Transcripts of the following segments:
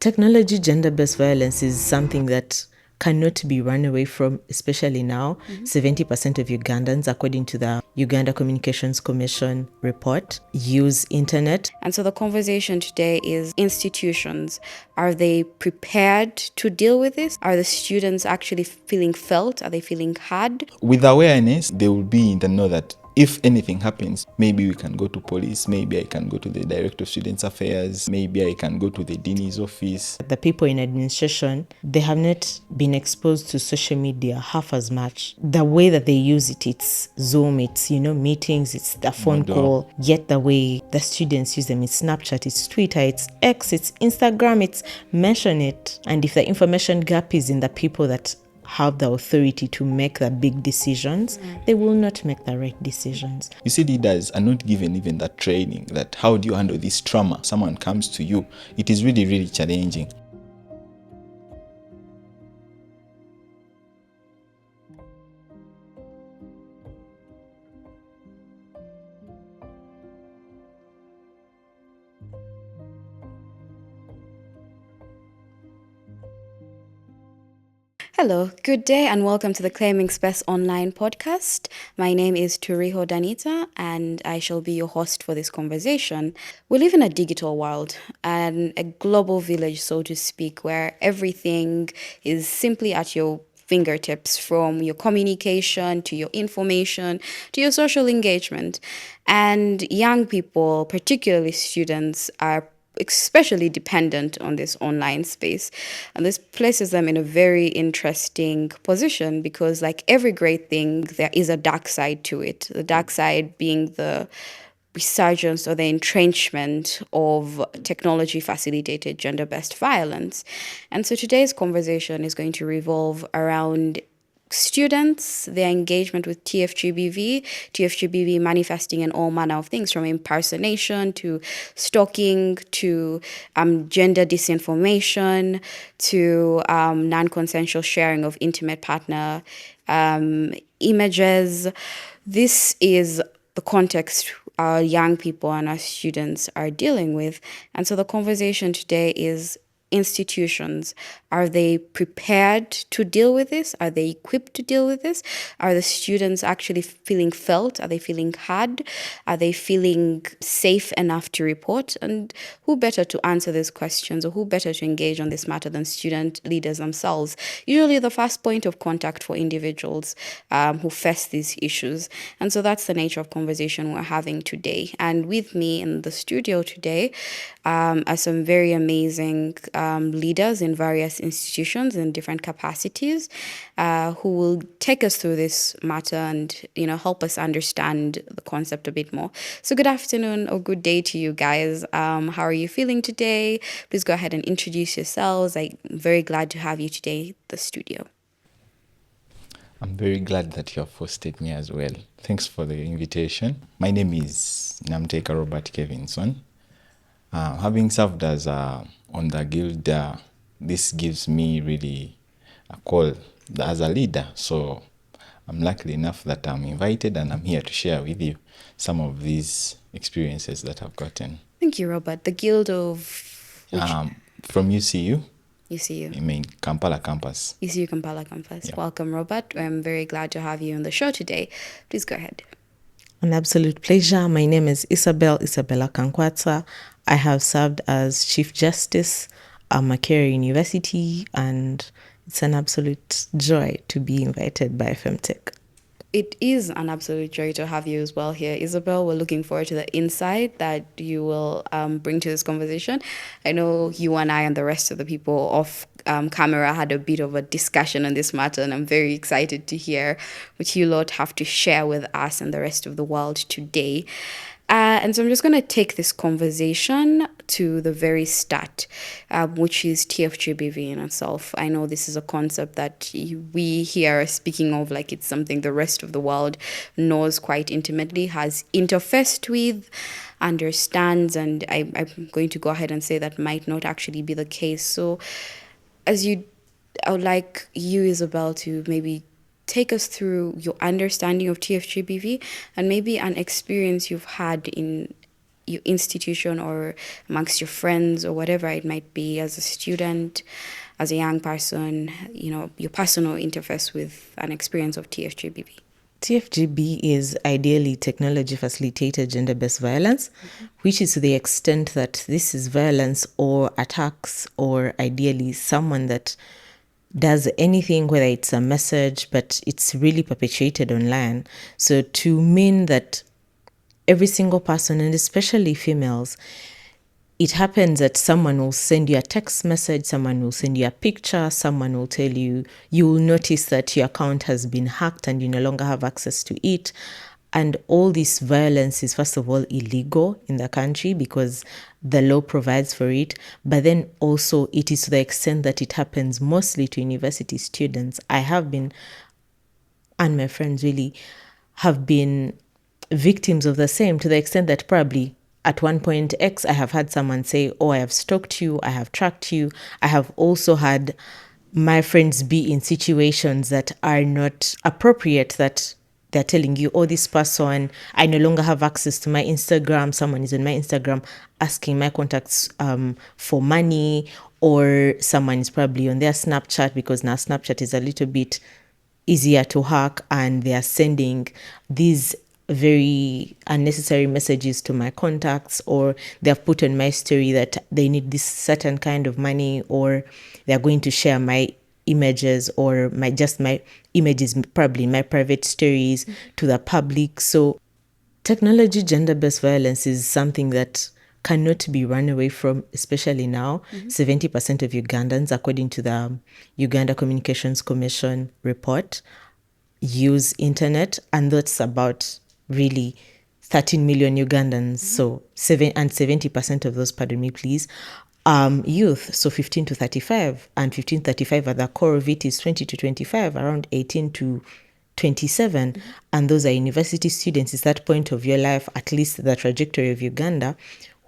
Technology gender-based violence is something that cannot be run away from, especially now. 70% of Ugandans, according to the Uganda Communications Commission report, use internet. And so the conversation today is institutions. Are they prepared to deal with this? Are the students actually feeling felt? Are they feeling heard? With awareness, they will be in the know that if anything happens, maybe we can go to police, maybe I can go to the Director of Students Affairs, maybe I can go to the Dean's office. The people in administration, they have not been exposed to social media half as much. The way that they use it, it's Zoom, it's, meetings, it's the phone call. Yet the way the students use them, it's Snapchat, it's Twitter, it's X, it's Instagram, it's mention it. And if the information gap is in the people that have the authority to make the big decisions, they will not make the right decisions. You see, leaders are not given even that training, that how do you handle this trauma? Someone comes to you. It is really, really challenging. Hello, good day, and welcome to the Claiming Space Online podcast. My name is Turiho Danita, and I shall be your host for this conversation. We live in a digital world and a global village, so to speak, where everything is simply at your fingertips, from your communication to your information to your social engagement. And young people, particularly students, are especially dependent on this online space. And this places them in a very interesting position because, like every great thing, there is a dark side to it. The dark side being the resurgence or the entrenchment of technology facilitated gender-based violence. And so today's conversation is going to revolve around students, their engagement with TFGBV manifesting in all manner of things, from impersonation to stalking to gender disinformation to non-consensual sharing of intimate partner images. This is the context our young people and our students are dealing with. And so the conversation today is institutions. Are they prepared to deal with this? Are they equipped to deal with this? Are the students actually feeling felt? Are they feeling heard? Are they feeling safe enough to report? And who better to answer these questions, or who better to engage on this matter than student leaders themselves? Usually the first point of contact for individuals who face these issues. And so that's the nature of conversation we're having today. And with me in the studio today are some very amazing leaders in various institutions in different capacities who will take us through this matter and help us understand the concept a bit more. So good afternoon or good day to you guys. How are you feeling today? Please go ahead and introduce yourselves. I'm very glad to have you today in the studio. I'm very glad that you have hosted me as well. Thanks for the invitation. My name is Namteka Robert Kevinson. Having served as on the guild, this gives me really a call as a leader. So I'm lucky enough that I'm invited and I'm here to share with you some of these experiences that I've gotten. Thank you, Robert. The guild of from UCU. UCU. I mean, Kampala campus. UCU Kampala campus. Yeah. Welcome, Robert. I'm very glad to have you on the show today. Please go ahead. An absolute pleasure. My name is Isabella Kankwatsa. I have served as Chief Justice at Makerere University, and it's an absolute joy to be invited by FemTech. It is an absolute joy to have you as well here, Isabel. We're looking forward to the insight that you will bring to this conversation. I know you and I and the rest of the people off camera had a bit of a discussion on this matter, and I'm very excited to hear what you lot have to share with us and the rest of the world today. And so I'm just going to take this conversation to the very start, which is TFGBV in itself. I know this is a concept that we here are speaking of like it's something the rest of the world knows quite intimately, has interfaced with, understands, and I'm going to go ahead and say that might not actually be the case. So I would like you, Isabel, to maybe take us through your understanding of TFGBV and maybe an experience you've had in your institution or amongst your friends or whatever it might be, as a student, as a young person, your personal interface with an experience of TFGBV? TFGB is ideally technology facilitated gender based violence, which is to the extent that this is violence or attacks, or ideally someone that does anything, whether it's a message, but it's really perpetuated online. So, to mean that every single person, and especially females, it happens that someone will send you a text message, someone will send you a picture, someone will tell you, you will notice that your account has been hacked and you no longer have access to it. And all this violence is, first of all, illegal in the country because the law provides for it. But then also it is to the extent that it happens mostly to university students. I have been, and my friends really have been victims of the same, to the extent that probably at one point X, I have had someone say, oh, I have stalked you, I have tracked you. I have also had my friends be in situations that are not appropriate, that they're telling you, oh, this person, I no longer have access to my Instagram. Someone is on my Instagram asking my contacts for money, or someone is probably on their Snapchat, because now Snapchat is a little bit easier to hack, and they are sending these very unnecessary messages to my contacts, or they have put on my story that they need this certain kind of money, or they're going to share my images, or my images, probably my private stories, to the public. So technology gender-based violence is something that cannot be run away from, especially now. 70% of Ugandans, according to the Uganda Communications Commission report, use internet, and that's about really 13 million Ugandans. So 70% of those, pardon me please, youth, so 15 to 35, and 15 to 35 at the core of it is 20 to 25, around 18 to 27, and those are university students. It's that point of your life, at least the trajectory of Uganda,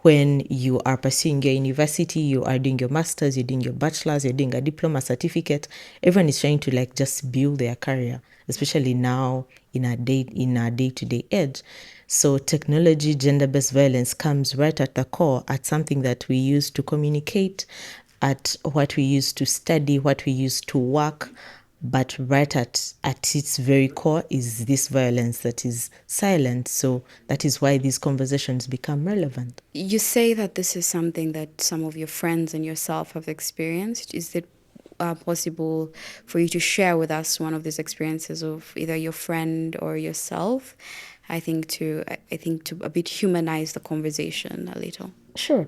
when you are pursuing your university, you are doing your master's, you're doing your bachelor's, you're doing a diploma, certificate. Everyone is trying to just build their career, especially now in our day-to-day age. So technology, gender-based violence comes right at the core, at something that we use to communicate, at what we use to study, what we use to work. But right at its very core is this violence that is silent. So that is why these conversations become relevant. You say that this is something that some of your friends and yourself have experienced. Is it possible for you to share with us one of these experiences of either your friend or yourself? I think to a bit humanize the conversation a little. Sure.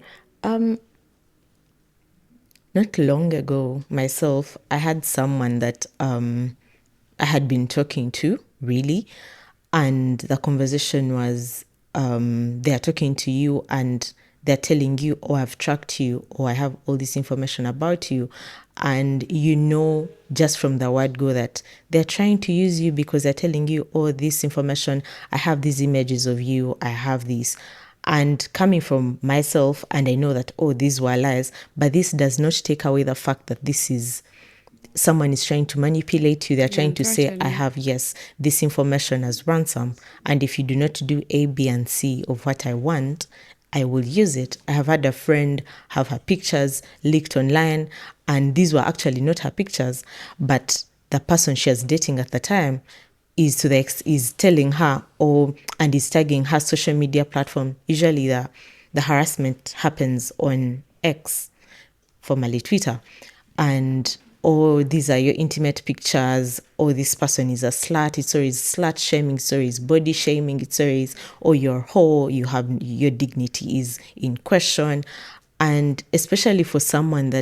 Not long ago, myself, I had someone that I had been talking to, really, and the conversation was they're talking to you and they're telling you, oh, I've tracked you, or I have all this information about you. And just from the word go that they're trying to use you, because they're telling you, oh, this information, I have these images of you, I have this. And coming from myself, and I know that, oh, these were lies, but this does not take away the fact that this is someone is trying to manipulate you. They're trying to say, I have, yes, this information as ransom, and if you do not do A, B, and C of what I want, I will use it. I have had a friend have her pictures leaked online, and these were actually not her pictures, but the person she was dating at the time is telling her, and is tagging her social media platform. Usually the harassment happens on X, formerly Twitter, and these are your intimate pictures, this person is a slut, it's always slut shaming, it's always body shaming, it's always, you're a whore, your dignity is in question. And especially for someone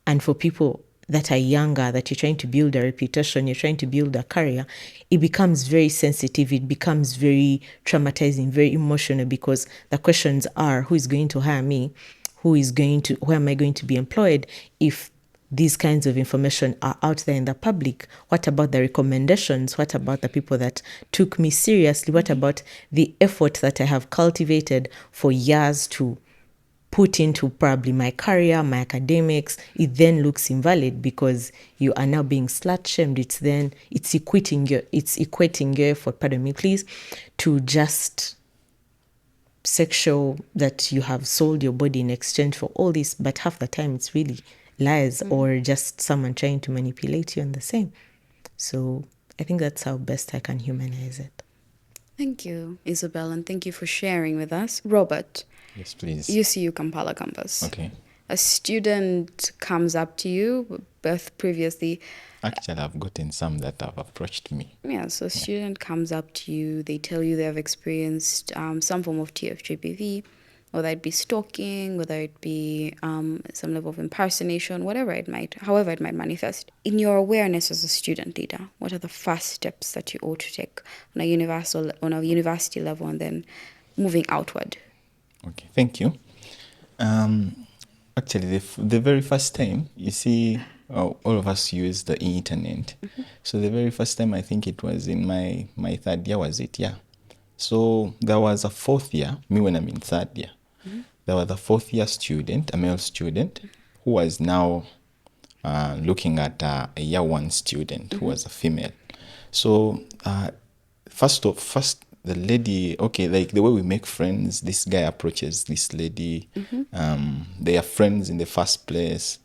and for people that are younger, that you're trying to build a reputation, you're trying to build a career, it becomes very sensitive, it becomes very traumatizing, very emotional, because the questions are, who is going to hire me? Where am I going to be employed if these kinds of information are out there in the public? What about the recommendations? What about the people that took me seriously? What about the effort that I have cultivated for years to put into probably my career, my academics? It then looks invalid because you are now being slut shamed. It's equating your effort, pardon me please, to just sexual, that you have sold your body in exchange for all this, but half the time it's really lies or just someone trying to manipulate you and the same. So I think that's how best I can humanize it. Thank you, Isabel, and thank you for sharing with us. Robert, Yes, please. UCU Kampala campus. Okay. A student comes up to you, both previously. Actually, I've gotten some that have approached me. Yeah, so a student comes up to you, they tell you they have experienced some form of TFGBV, whether it be stalking, whether it be some level of impersonation, however it might manifest. In your awareness as a student leader, what are the first steps that you ought to take on a university level, and then moving outward? Okay, thank you. Actually, the very first time, you see, all of us use the internet. So the very first time, I think it was in my third year, was it? Yeah. So there was a fourth year, me when I'm in third year. There was a fourth year student, a male student, who was now looking at a year one student who was a female. So first, the lady, okay, like the way we make friends, this guy approaches this lady. They are friends in the first place.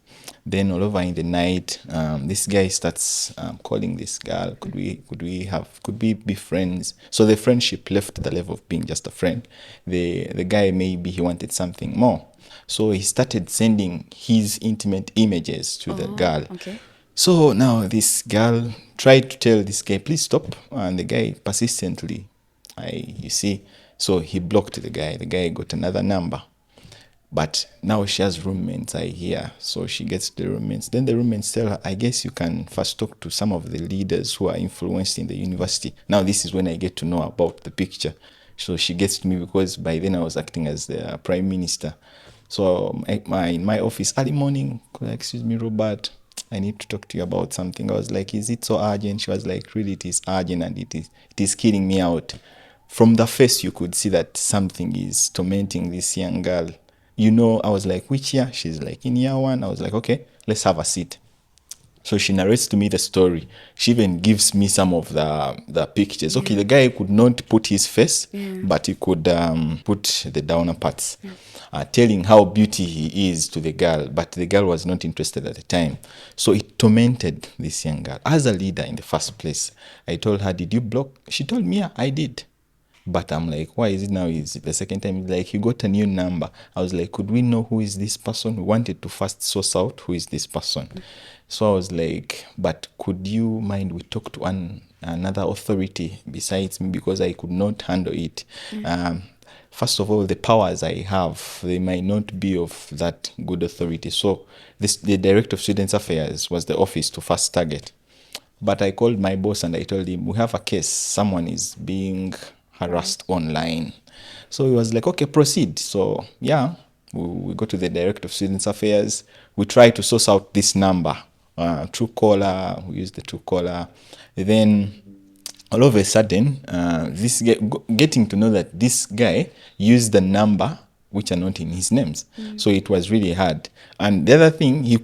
Then all over in the night, this guy starts calling this girl. Could we be friends? So the friendship left the level of being just a friend. The guy, maybe he wanted something more. So he started sending his intimate images to the girl. Okay. So now this girl tried to tell this guy, please stop. And the guy persistently, you see, so he blocked the guy. The guy got another number. But now she has roommates, I hear. So she gets the roommates. Then the roommates tell her, I guess you can first talk to some of the leaders who are influenced in the university. Now this is when I get to know about the picture. So she gets to me because by then I was acting as the prime minister. So in my office, early morning, excuse me, Robert, I need to talk to you about something. I was like, is it so urgent? She was like, really, it is urgent and it is killing me out. From the face, you could see that something is tormenting this young girl. You know, I was like, which year? She's like, in year one. I was like, okay, let's have a seat. So she narrates to me the story. She even gives me some of the pictures. Okay, the guy could not put his face, but he could put the downer parts, telling how beauty he is to the girl. But the girl was not interested at the time. So it tormented this young girl. As a leader in the first place, I told her, did you block? She told me, yeah, I did. But I'm like, why is it now? Is it the second time? Like, he got a new number. I was like, could we know who is this person? We wanted to first source out who is this person. So I was like, but could you mind we talk to another authority besides me, because I could not handle it. First of all, the powers I have, they might not be of that good authority. So the Director of Students Affairs was the office to first target. But I called my boss and I told him, we have a case. Someone is being harassed online. So he was like, okay, proceed. So yeah, we go to the Director of Students Affairs. We try to source out this number. Truecaller, we use the Truecaller. Then all of a sudden, this guy, getting to know that this guy used the number which are not in his names. So it was really hard. And the other thing, he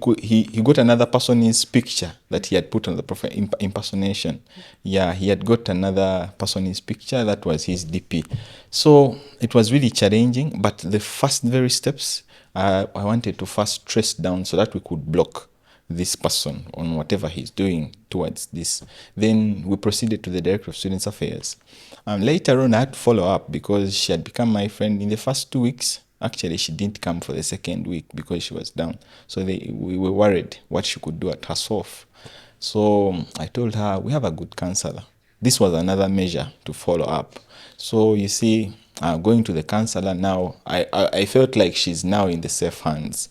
got another person's picture that he had put on the profile impersonation. Yeah, he had got another person's picture that was his DP. So it was really challenging. But the first very steps, I wanted to first trace down so that we could block this person on whatever he's doing towards this. Then we proceeded to the Director of Students Affairs. Later on, I had to follow up because she had become my friend in the first 2 weeks. Actually, she didn't come for the second week because she was down. So we were worried what she could do at herself. So I told her, we have a good counselor. This was another measure to follow up. So you see, going to the counselor now, I felt like she's now in the safe hands.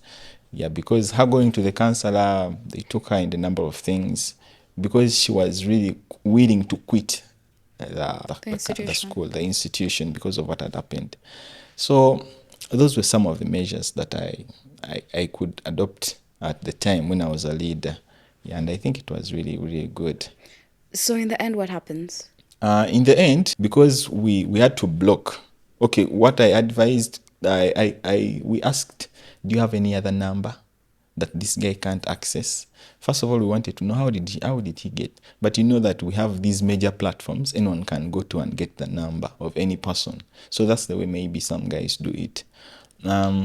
Yeah, because her going to the counselor, they took her in the number of things because she was really willing to quit the school, the institution, because of what had happened. So those were some of the measures that I could adopt at the time when I was a leader. Yeah, and I think it was really, really good. So in the end, what happens? In the end, because we had to block, okay, what I advised, we asked, do you have any other number? that this guy can't access. First of all, we wanted to know how did he get? But you know that we have these major platforms, anyone can go to and get the number of any person. So that's the way maybe some guys do it.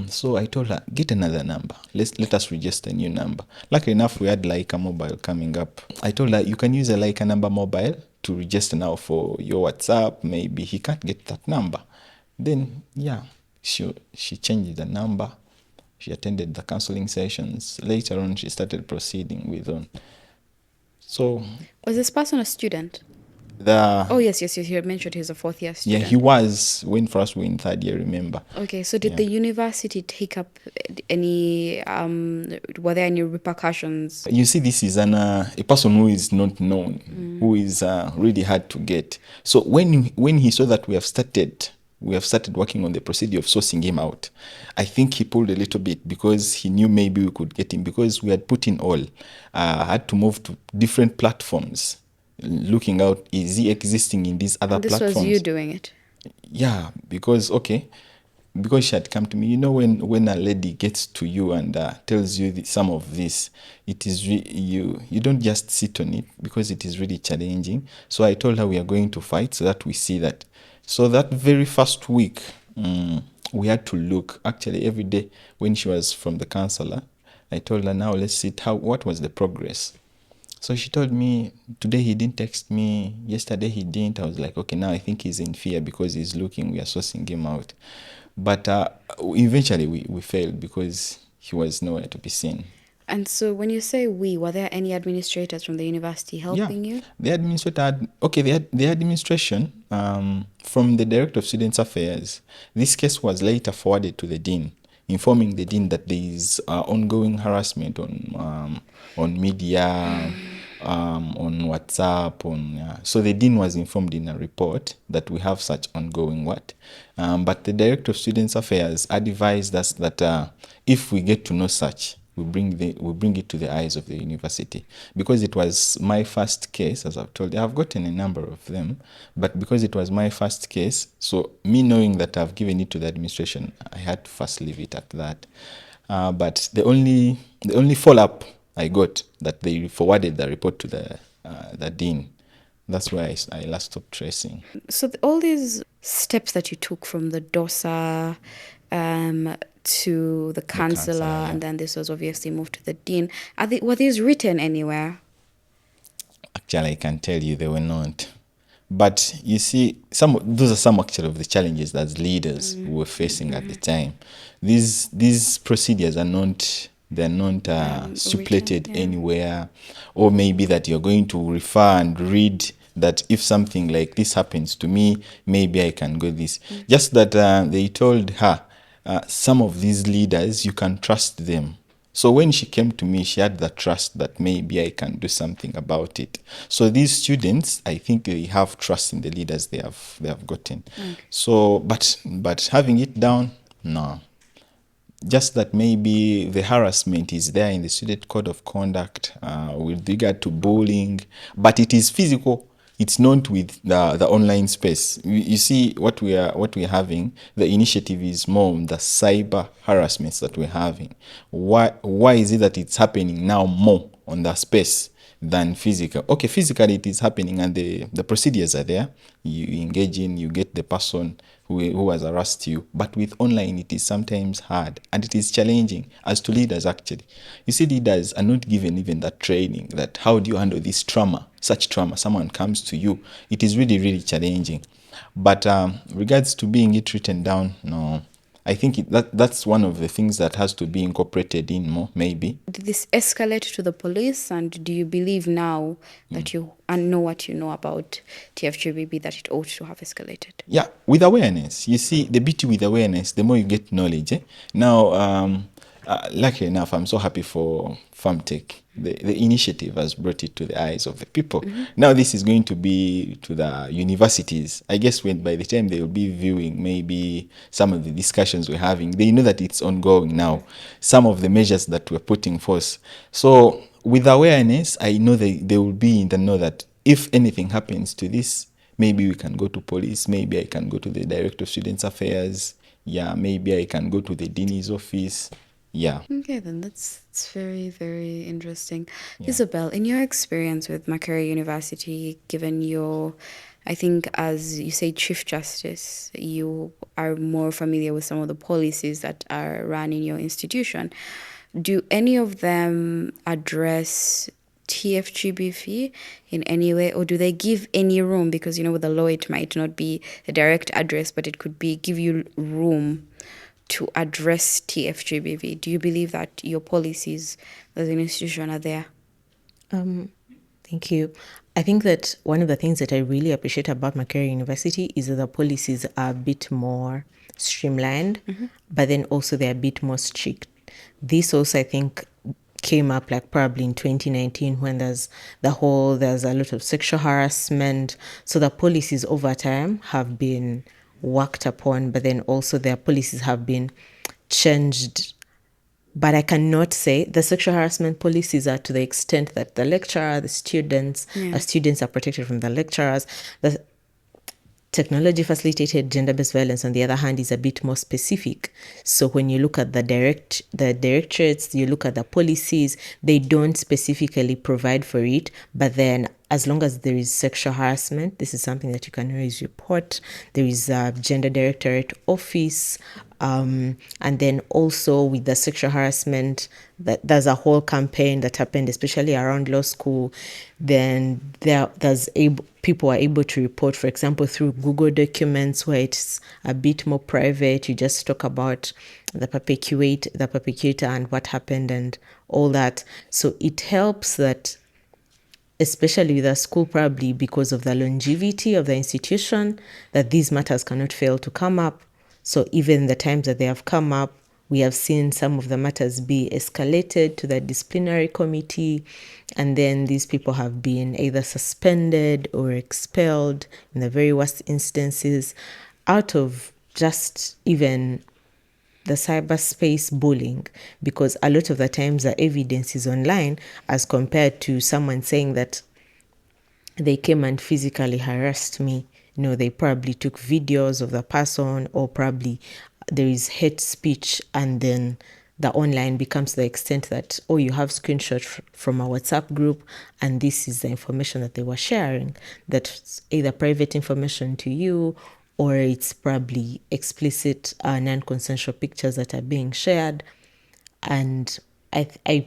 So I told her, get another number. Let us register a new number. Luckily enough, we had Laika Mobile coming up. I told her, you can use a Laika number mobile to register now for your WhatsApp. Maybe he can't get that number. Then, yeah, she changed the number. She attended the counseling sessions. Later on, she started proceeding with on. So, Was this person a student? the Oh, yes. You had mentioned he's a fourth-year yeah, student. he was when first we in third year, remember. Okay, so did Yeah. the university take up any, were there any repercussions? You see, this is a person who is not known, who is really hard to get. So when he saw that we have started working on the procedure of sourcing him out, I think he pulled a little bit because he knew maybe we could get him, because we had put in all, had to move to different platforms, looking out, is he existing in these other And this platforms? was you doing it. Yeah, because she had come to me. You know, when a lady gets to you and tells you some of this, it is you don't just sit on it, because it is really challenging. So I told her we are going to fight so that we see that. So that very first week, we had to look actually every day when she was from the counselor. I told her, now let's see what was the progress. So she told me, today he didn't text me, yesterday he didn't. I was like, okay, now I think he's in fear because he's looking, we are sourcing him out. But eventually we failed because he was nowhere to be seen. And so when you say we, were there any administrators from the university helping you? The administrator the administration from the Director of Students Affairs. This case was later forwarded to the Dean, informing the Dean that there is ongoing harassment on media, on WhatsApp, so the Dean was informed in a report that we have such ongoing but the Director of Students Affairs advised us that if we get to know such, we bring it to the eyes of the university, because it was my first case. As I've told you, I've gotten a number of them, but because it was my first case, so me knowing that I've given it to the administration, I had to first leave it at that. But the only follow-up I got, that they forwarded the report to the dean. That's where I last stopped tracing. So all these steps that you took, from the DOSA to the counselor, yeah. and then this was obviously moved to the dean, were these written anywhere? Actually, I can tell you they were not. But you see, those are some actually of the challenges that leaders were facing at the time. These procedures are not stipulated written, yeah. anywhere, or maybe that you're going to refer and read that if something like this happens to me, maybe I can go this. Just that they told her, some of these leaders, you can trust them. So when she came to me, she had the trust that maybe I can do something about it. So these students, I think they have trust in the leaders they have gotten. Okay. So, but having it down, no. Just that maybe the harassment is there in the student code of conduct with regard to bullying, but it is physical. It's not with the online space. You see, what we are having, the initiative is more on the cyber harassments that we're having. Why is it that it's happening now more on the space than physical? Okay, physically it is happening and the procedures are there. You engage in, you get the person who has harassed you. But with online, it is sometimes hard and it is challenging as to leaders actually. You see, leaders are not given even that training, that how do you handle this trauma, such trauma, someone comes to you. It is really, really challenging. But regards to being it written down, no. I think that's one of the things that has to be incorporated in more, maybe. Did this escalate to the police, and do you believe now that you know what you know about TFGBV that it ought to have escalated? Yeah, with awareness. You see, the beauty with awareness, the more you get knowledge. Now, luckily enough, I'm so happy for FarmTech. The initiative has brought it to the eyes of the people. Now this is going to be to the universities. I guess by the time they will be viewing maybe some of the discussions we're having, they know that it's ongoing now. Some of the measures that we're putting forth. So with awareness, I know they will be in the know that if anything happens to this, maybe we can go to police, maybe I can go to the Director of Students Affairs, yeah, maybe I can go to the Dean's office. Yeah. Okay, then that's very, very interesting. Yeah. Isabel, in your experience with Makerere University, given your, I think, as you say, Chief Justice, you are more familiar with some of the policies that are run in your institution. Do any of them address TFGBV in any way, or do they give any room? Because, with the law, it might not be a direct address, but it could be give you room to address TFGBV? Do you believe that your policies as an institution are there? Thank you. I think that one of the things that I really appreciate about Makerere University is that the policies are a bit more streamlined, but then also they're a bit more strict. This also, I think, came up like probably in 2019 when there's a lot of sexual harassment. So the policies over time have been worked upon, but then also their policies have been changed. But I cannot say the sexual harassment policies are to the extent that the lecturer, the students, students are protected from the lecturers. The technology facilitated gender-based violence, on the other hand, is a bit more specific. So when you look at the directorates, you look at the policies, they don't specifically provide for it. But then as long as there is sexual harassment, this is something that you can always report. There is a gender directorate office. And then also with the sexual harassment, that there's a whole campaign that happened, especially around law school. Then people are able to report, for example, through Google Documents, where it's a bit more private. You just talk about the perpetrator and what happened and all that. So it helps that, especially with a school, probably because of the longevity of the institution, that these matters cannot fail to come up. So even the times that they have come up, we have seen some of the matters be escalated to the disciplinary committee, and then these people have been either suspended or expelled in the very worst instances out of just even the cyberspace bullying, because a lot of the times the evidence is online as compared to someone saying that they came and physically harassed me. They probably took videos of the person, or probably there is hate speech, and then the online becomes the extent that, oh, you have screenshots from a WhatsApp group, and this is the information that they were sharing. That's either private information to you, or it's probably explicit non-consensual pictures that are being shared. And I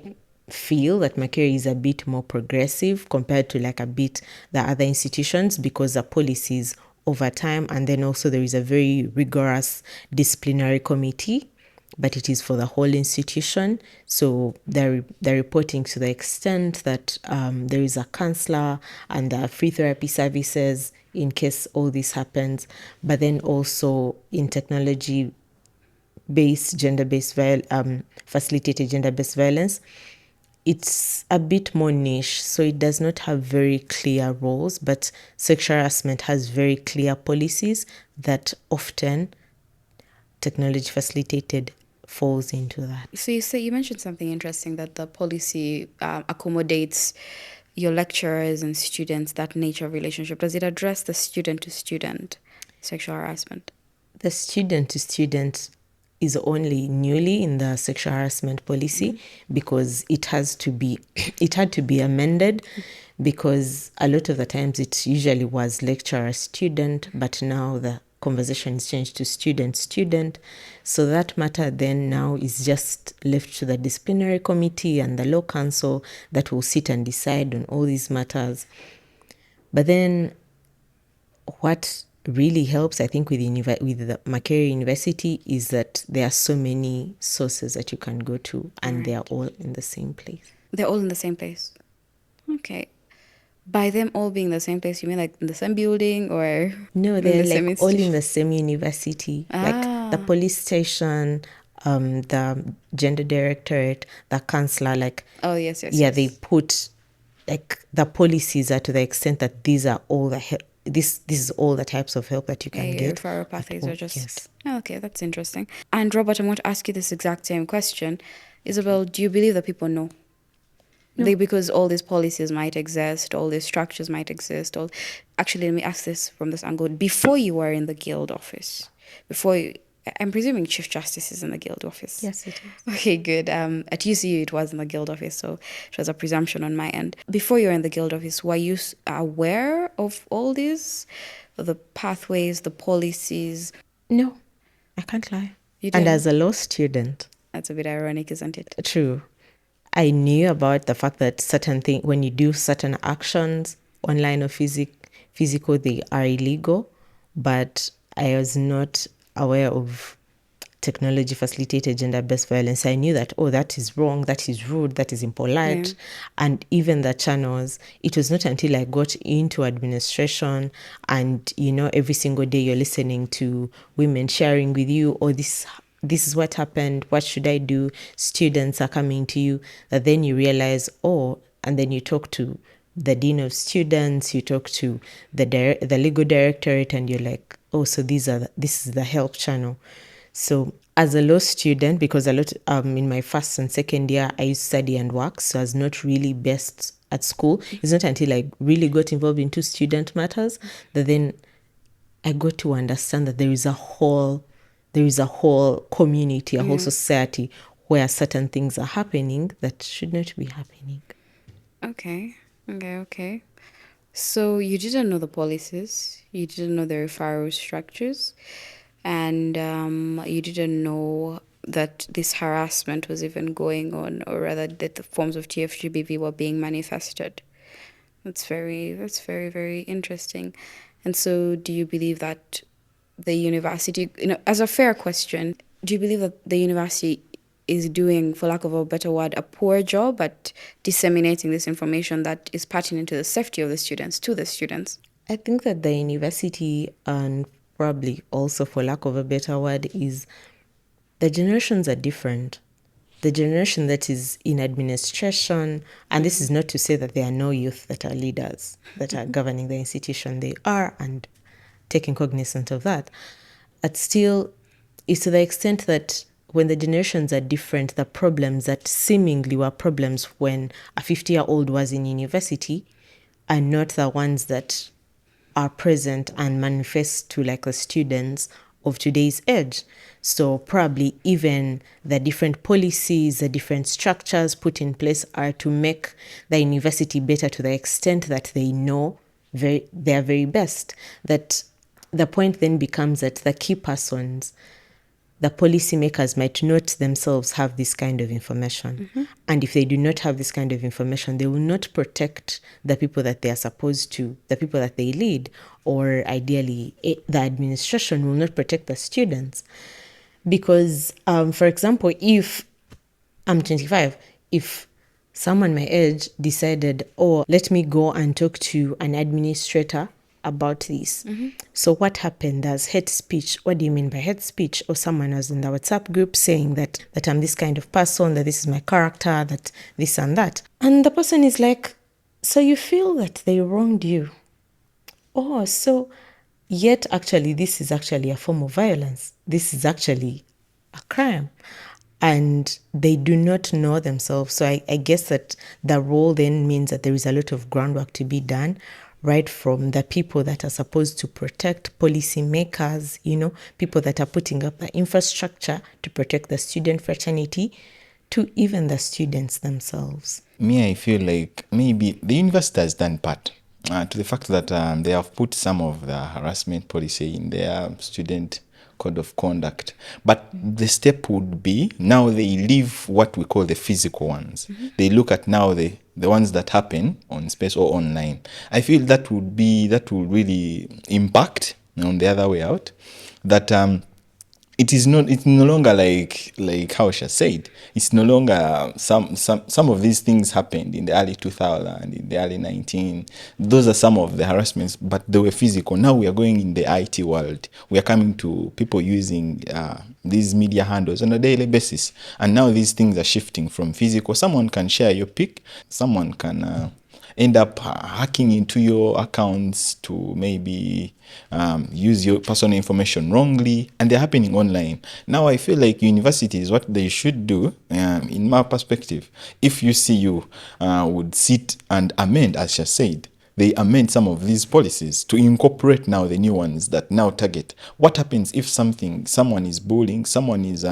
feel that Makerere is a bit more progressive compared to like a bit the other institutions, because the policies over time, and then also there is a very rigorous disciplinary committee, but it is for the whole institution. So they're reporting to the extent that there is a counselor and the free therapy services in case all this happens. But then also in technology facilitated gender-based violence, it's a bit more niche, so it does not have very clear roles, but sexual harassment has very clear policies that often technology facilitated falls into that. So you mentioned something interesting, that the policy accommodates your lecturers and students, that nature of relationship. Does it address the student to student sexual harassment? The student to student is only newly in the sexual harassment policy, because it had to be amended, because a lot of the times it usually was lecturer student, but now the conversation is changed to student. So that matter then now is just left to the disciplinary committee and the law council that will sit and decide on all these matters. But then what really helps, I think, with the Makerere University is that there are so many sources that you can go to, and they are all in the same place. They're all in the same place. Okay. By them all being in the same place, you mean like in the same building, or No, in they're the same like all in institution? the same university. Like the police station, the gender directorate, the counselor, like Oh, yes. they put like the policies are to the extent that these are all the help. This is all the types of help that you can Your get. referral pathways are just... Yes. Oh, okay, that's interesting. And Robert, I want to ask you this exact same question. Isabel, do you believe that people know? No. Because all these policies might exist, all these structures might exist. Actually, let me ask this from this angle. Before you were in the guild office, before I'm presuming Chief Justice is in the Guild office. Yes, it is. Okay, good. At UCU, it was in the Guild office, so it was a presumption on my end. Before you were in the Guild office, were you aware of all this? The pathways, the policies? No, I can't lie. You And didn't? as a law student, That's a bit ironic, isn't it? true, I knew about the fact that certain things, when you do certain actions, online or physical, they are illegal, but I was not aware of technology facilitated gender-based violence. I knew that, oh, that is wrong, that is rude, that is impolite. Yeah. And even the channels, it was not until I got into administration and, every single day you're listening to women sharing with you, oh, this is what happened, what should I do? Students are coming to you, that then you realize, oh, and then you talk to the dean of students, you talk to the legal directorate, and you're like, oh, so this is the help channel. So as a law student, because in my first and second year, I used to study and work, so I was not really best at school. It's not until I really got involved into student matters that then I got to understand that there is a whole community, a whole society where certain things are happening that should not be happening. Okay. So you didn't know the policies, you didn't know the referral structures, and you didn't know that this harassment was even going on, or rather that the forms of TFGBV were being manifested. That's very, very interesting. And so do you believe that the university, as a fair question, do you believe that the university is doing, for lack of a better word, a poor job at disseminating this information that is pertinent to the safety of the students, to the students? I think that the university, and probably also for lack of a better word, is the generations are different. The generation that is in administration, and this is not to say that there are no youth that are leaders, that are governing the institution. They are, and taking cognizance of that. But still, it's to the extent that when the generations are different, the problems that seemingly were problems when a 50-year-old was in university are not the ones that are present and manifest to like the students of today's age. So probably even the different policies, the different structures put in place are to make the university better to the extent that they know their very best. That the point then becomes that the key persons, the policymakers, might not themselves have this kind of information. Mm-hmm. And if they do not have this kind of information, they will not protect the people that they are supposed to, the people that they lead, or ideally the administration will not protect the students. Because, for example, if I'm 25, if someone my age decided, oh, let me go and talk to an administrator about this. Mm-hmm. So what happened? There's hate speech. What do you mean by hate speech? Or someone was in the WhatsApp group saying that I'm this kind of person, that this is my character, that this and that. And the person is like, so you feel that they wronged you? Oh, so yet actually this is actually a form of violence. This is actually a crime. And they do not know themselves. So I guess that the role then means that there is a lot of groundwork to be done, right from the people that are supposed to protect, policymakers, people that are putting up the infrastructure to protect the student fraternity, to even the students themselves. Me, I feel like maybe the university has done part. To the fact that they have put some of the harassment policy in their student code of conduct. But the step would be, now they leave what we call the physical ones. Mm-hmm. They look at now the ones that happen on space or online. I feel that will really impact on the other way out. That it's no longer like how Sha said. It's no longer some of these things happened in the early 2000, in the early 19. Those are some of the harassments, but they were physical. Now we are going in the IT world. We are coming to people using these media handles on a daily basis, and now these things are shifting from physical. Someone can share your pic. Someone can end up hacking into your accounts to maybe use your personal information wrongly, and they're happening online. Now I feel like universities, what they should do, in my perspective, if you see would sit and amend, as she said, they amend some of these policies to incorporate now the new ones that now target what happens if someone is bullying, someone is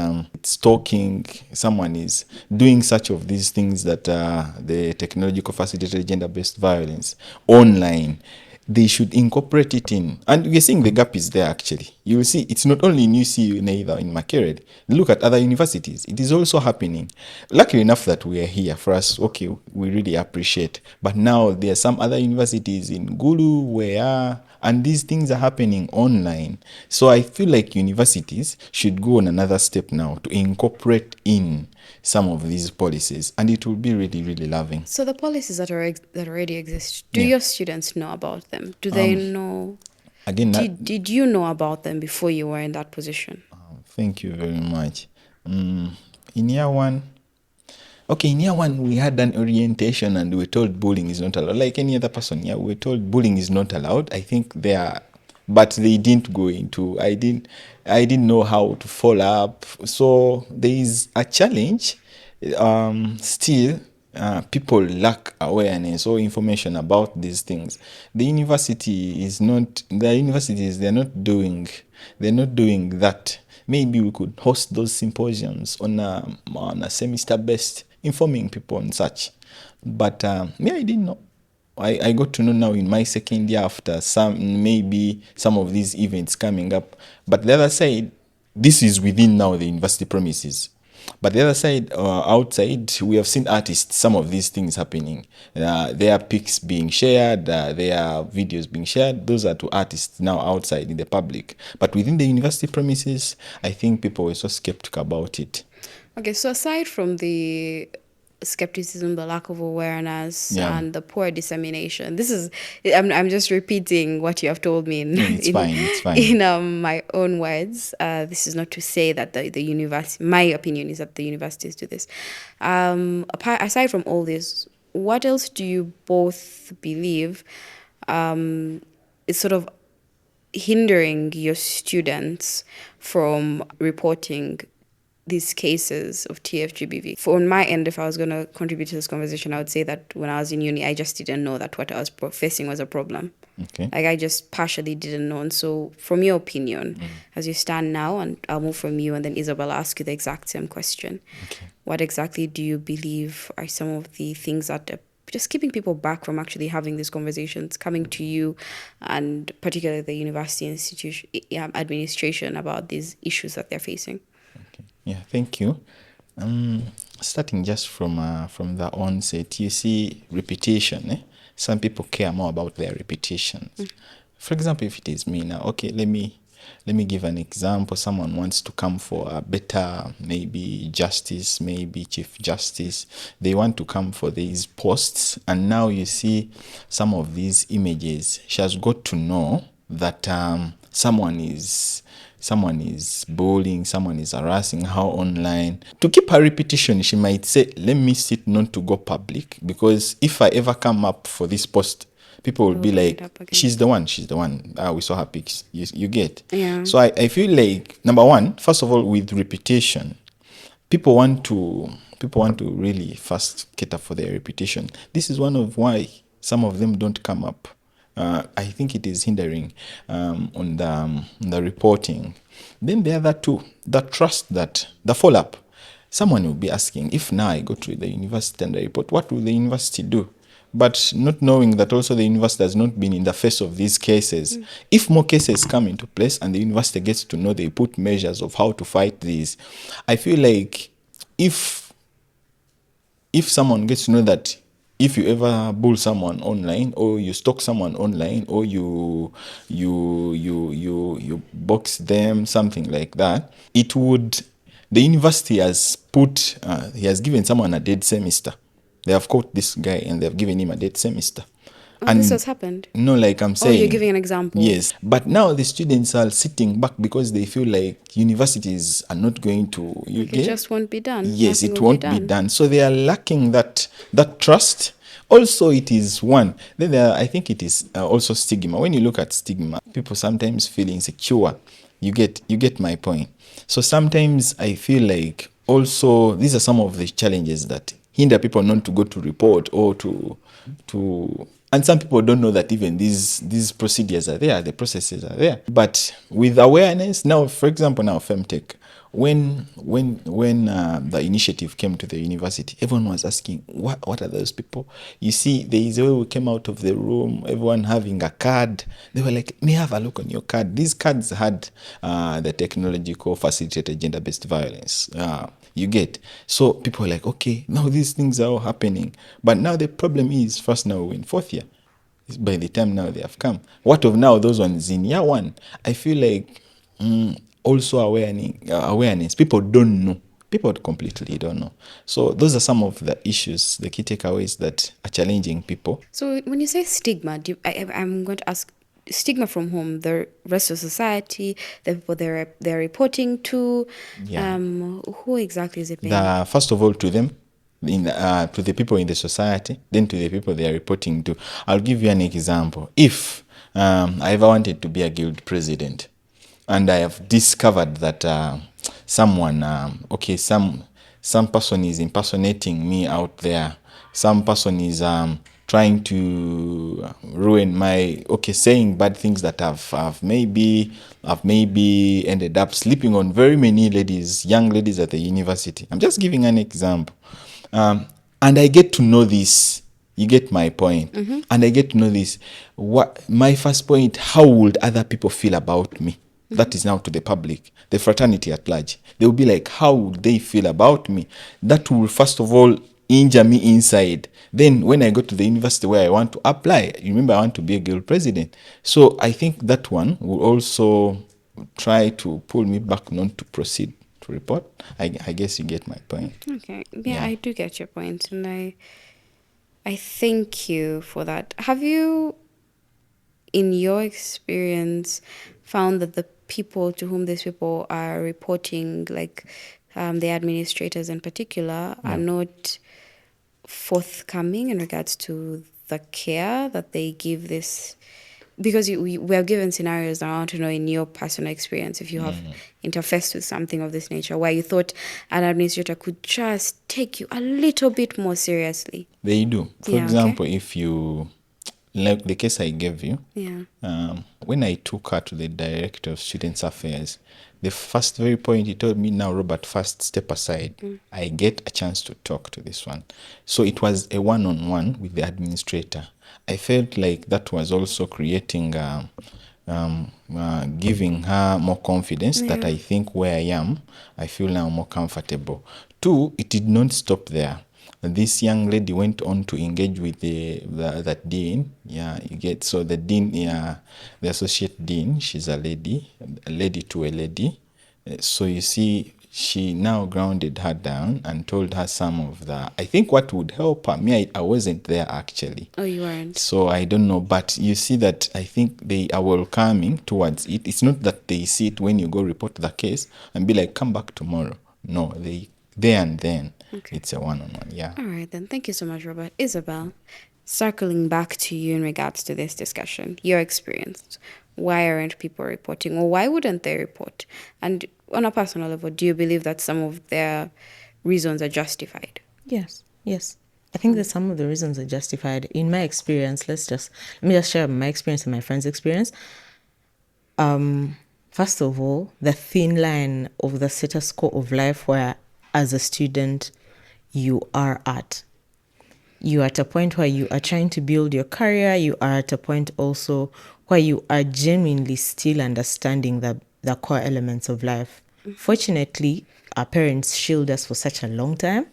stalking, someone is doing such of these things that the technological facilitated gender-based violence online. They should incorporate it in. And we're seeing the gap is there actually. You will see it's not only in UCU, neither in Makerere. Look at other universities. It is also happening. Luckily enough that we are here for us, okay, we really appreciate. But now there are some other universities in Gulu, where and these things are happening online. So I feel like universities should go on another step now to incorporate in some of these policies, and it will be really, really loving. So the policies that already exist, do Yeah. your students know about them? Do they know? Again, Did you know about them before you were in that position? thank you very much. In year one, we had an orientation and we were told bullying is not allowed. Like any other person, we were told bullying is not allowed. I think but they didn't go into. I didn't know how to follow up. So there is a challenge. Still, people lack awareness or information about these things. The universities they're not doing that. Maybe we could host those symposiums on a semester-based, informing people on such. But I didn't know. I got to know now in my second year after some of these events coming up. But the other side, this is within now the university premises. But the other side, outside, we have seen artists, some of these things happening. Their pics being shared, their videos being shared. Those are to artists now outside in the public. But within the university premises, I think people were so skeptical about it. Okay, so aside from the skepticism, the lack of awareness, Yeah. and the poor dissemination, I'm just repeating what you have told me It's fine. in my own words. This is not to say that the university, my opinion is that the universities do this. Aside from all this, what else do you both believe is sort of hindering your students from reporting these cases of TFGBV? On my end, if I was going to contribute to this conversation, I would say that when I was in uni, I just didn't know that what I was facing was a problem. Okay. Like, I just partially didn't know. And so from your opinion, as you stand now, and I'll move from you, and then Isabel, I'll ask you the exact same question. Okay. What exactly do you believe are some of the things that are just keeping people back from actually having these conversations, coming to you, and particularly the university institution administration about these issues that they're facing? Okay. Yeah, thank you. Starting just from the onset, you see repetition. Some people care more about their repetitions. For example, if it is me now, okay, let me give an example. Someone wants to come for a better, maybe justice, maybe chief justice. They want to come for these posts, and now you see some of these images. She has got to know that someone is bullying, someone is harassing her online. To keep her repetition, she might say, let me sit not to go public, because if I ever come up for this post, people will be like, she's the one. We saw her pics. You get? Yeah. So I feel like, number one, first of all, with repetition, people want to really first cater for their reputation. This is one of why some of them don't come up. I think it is hindering on the reporting. Then the other two, the trust, that the follow-up. Someone will be asking, if now I go to the university and I report, what will the university do? But not knowing that also the university has not been in the face of these cases. If more cases come into place and the university gets to know, they put measures of how to fight these. I feel like if someone gets to know that if you ever bull someone online, or you stalk someone online, or you box them, something like that, the university has he has given someone a dead semester. They have caught this guy and they have given him a dead semester. And this has happened? No, like I'm saying. Oh, you're giving an example. Yes. But now the students are sitting back because they feel like universities are not going to... It just won't be done. Yes, Nothing it will won't be done. So they are lacking that trust. Also, it is one. Then I think it is also stigma. When you look at stigma, people sometimes feel insecure. You get my point. So sometimes I feel like also these are some of the challenges that hinder people not to go to report or to And some people don't know that even these procedures are there, the processes are there. But with awareness, now, for example, now Femtech, when the initiative came to the university, everyone was asking, what are those people? You see, there is a way we came out of the room, everyone having a card. They were like, may I have a look on your card? These cards had the technology called facilitated gender-based violence. You get. So people were like, okay, now these things are all happening. But now the problem is, first now we're in fourth year. By the time now they have come. What of now those ones in year one? I feel like also awareness. People don't know. People completely don't know. So those are some of the issues, the key takeaways that are challenging people. So when you say stigma, I'm going to ask, stigma from whom? The rest of society, the people they're reporting to? Yeah. Who exactly is it being? First of all, to them, to the people in the society, then to the people they are reporting to. I'll give you an example. If I ever wanted to be a guild president, and I have discovered that someone, some person is impersonating me out there, some person is trying to ruin my, saying bad things that I've maybe ended up sleeping on very many ladies, young ladies at the university. I'm just giving an example. And I get to know this. You get my point. And I get to know this. What my first point, how would other people feel about me? That is now to the public, the fraternity at large. They will be like, how would they feel about me? That will first of all injure me inside. Then when I go to the university where I want to apply, remember I want to be a guild president. So I think that one will also try to pull me back not to proceed to report. I guess you get my point. Okay. Yeah, I do get your point, and I thank you for that. Have you, in your experience, found that the people to whom these people are reporting, like the administrators in particular, are not forthcoming in regards to the care that they give this? Because we have given scenarios, and I want to know, in your personal experience, if you have interfaced with something of this nature where you thought an administrator could just take you a little bit more seriously. They do. For example, if you, like the case I gave you, when I took her to the director of students affairs, the first very point he told me, now Robert, first step aside. I get a chance to talk to this one. So it was a one-on-one with the administrator. I felt like that was also creating giving her more confidence that I think where I am, I feel now more comfortable. Two, it did not stop there. This young lady went on to engage with that dean. Yeah, you get, so the dean, the associate dean, she's a lady to a lady. So you see, she now grounded her down and told her some of I think what would help her. I wasn't there actually. Oh, you weren't? So I don't know, but you see that I think they are welcoming towards it. It's not that they see it when you go report the case and be like, come back tomorrow. No, there and then. Okay. It's a one-on-one, yeah. All right, then. Thank you so much, Robert. Isabel, circling back to you in regards to this discussion, your experience. Why aren't people reporting, or why wouldn't they report? And on a personal level, do you believe that some of their reasons are justified? Yes. I think that some of the reasons are justified. In my experience, let me just share my experience and my friend's experience. First of all, the thin line of the status quo of life where, as a student, you are at a point where you are trying to build your career. You are at a point also where you are genuinely still understanding the core elements of life. Fortunately, our parents shield us for such a long time,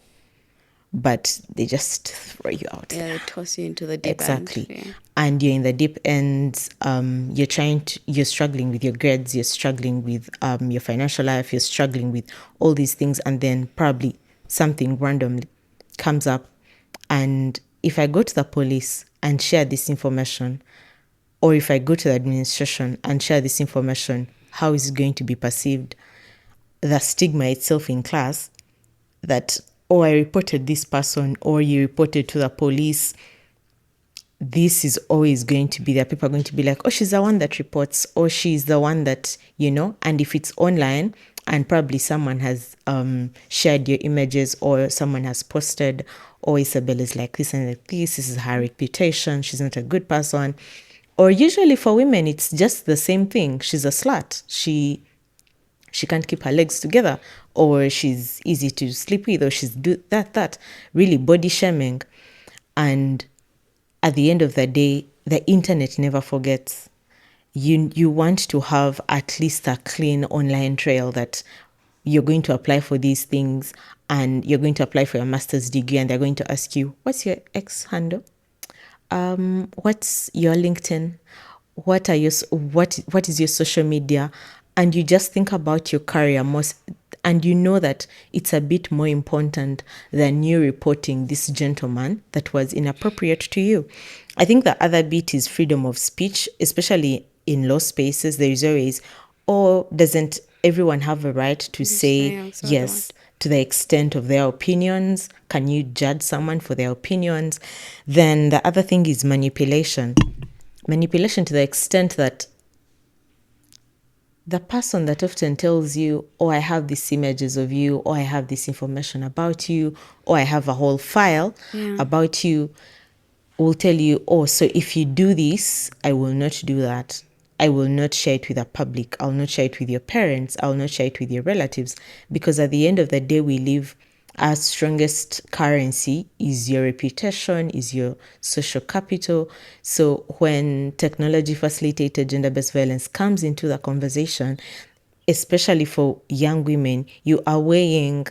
but they just throw you out. Yeah, they toss you into the deep end. Exactly. Yeah. And you're in the deep end. You're struggling with your grades. You're struggling with your financial life. You're struggling with all these things, and then probably something randomly comes up. And if I go to the police and share this information, or if I go to the administration and share this information, how is it going to be perceived? The stigma itself in class that, oh, I reported this person, or you reported to the police, this is always going to be there. People are going to be like, oh, she's the one that reports, or she's the one that, and if it's online and probably someone has shared your images, or someone has posted, or Isabel is like this and like this is her reputation, she's not a good person. Or usually for women, it's just the same thing. She's a slut. She can't keep her legs together, or she's easy to sleep with, or she's do that. Really body shaming. And at the end of the day, the internet never forgets. You want to have at least a clean online trail that you're going to apply for these things, and you're going to apply for your master's degree, and they're going to ask you, what's your X handle? What's your LinkedIn? What is your social media? And you just think about your career most, and you know that it's a bit more important than you reporting this gentleman that was inappropriate to you. I think the other bit is freedom of speech, especially in law spaces. There is always, or doesn't everyone have a right to say yes to the extent of their opinions? Can you judge someone for their opinions? Then the other thing is manipulation. Manipulation to the extent that the person that often tells you, oh, I have these images of you, or I have this information about you, or I have a whole file about you, will tell you, oh, so if you do this, I will not do that. I will not share it with the public. I'll not share it with your parents. I'll not share it with your relatives. Because at the end of the day, we live, our strongest currency is your reputation, is your social capital. So when technology facilitated gender-based violence comes into the conversation, especially for young women, you are weighing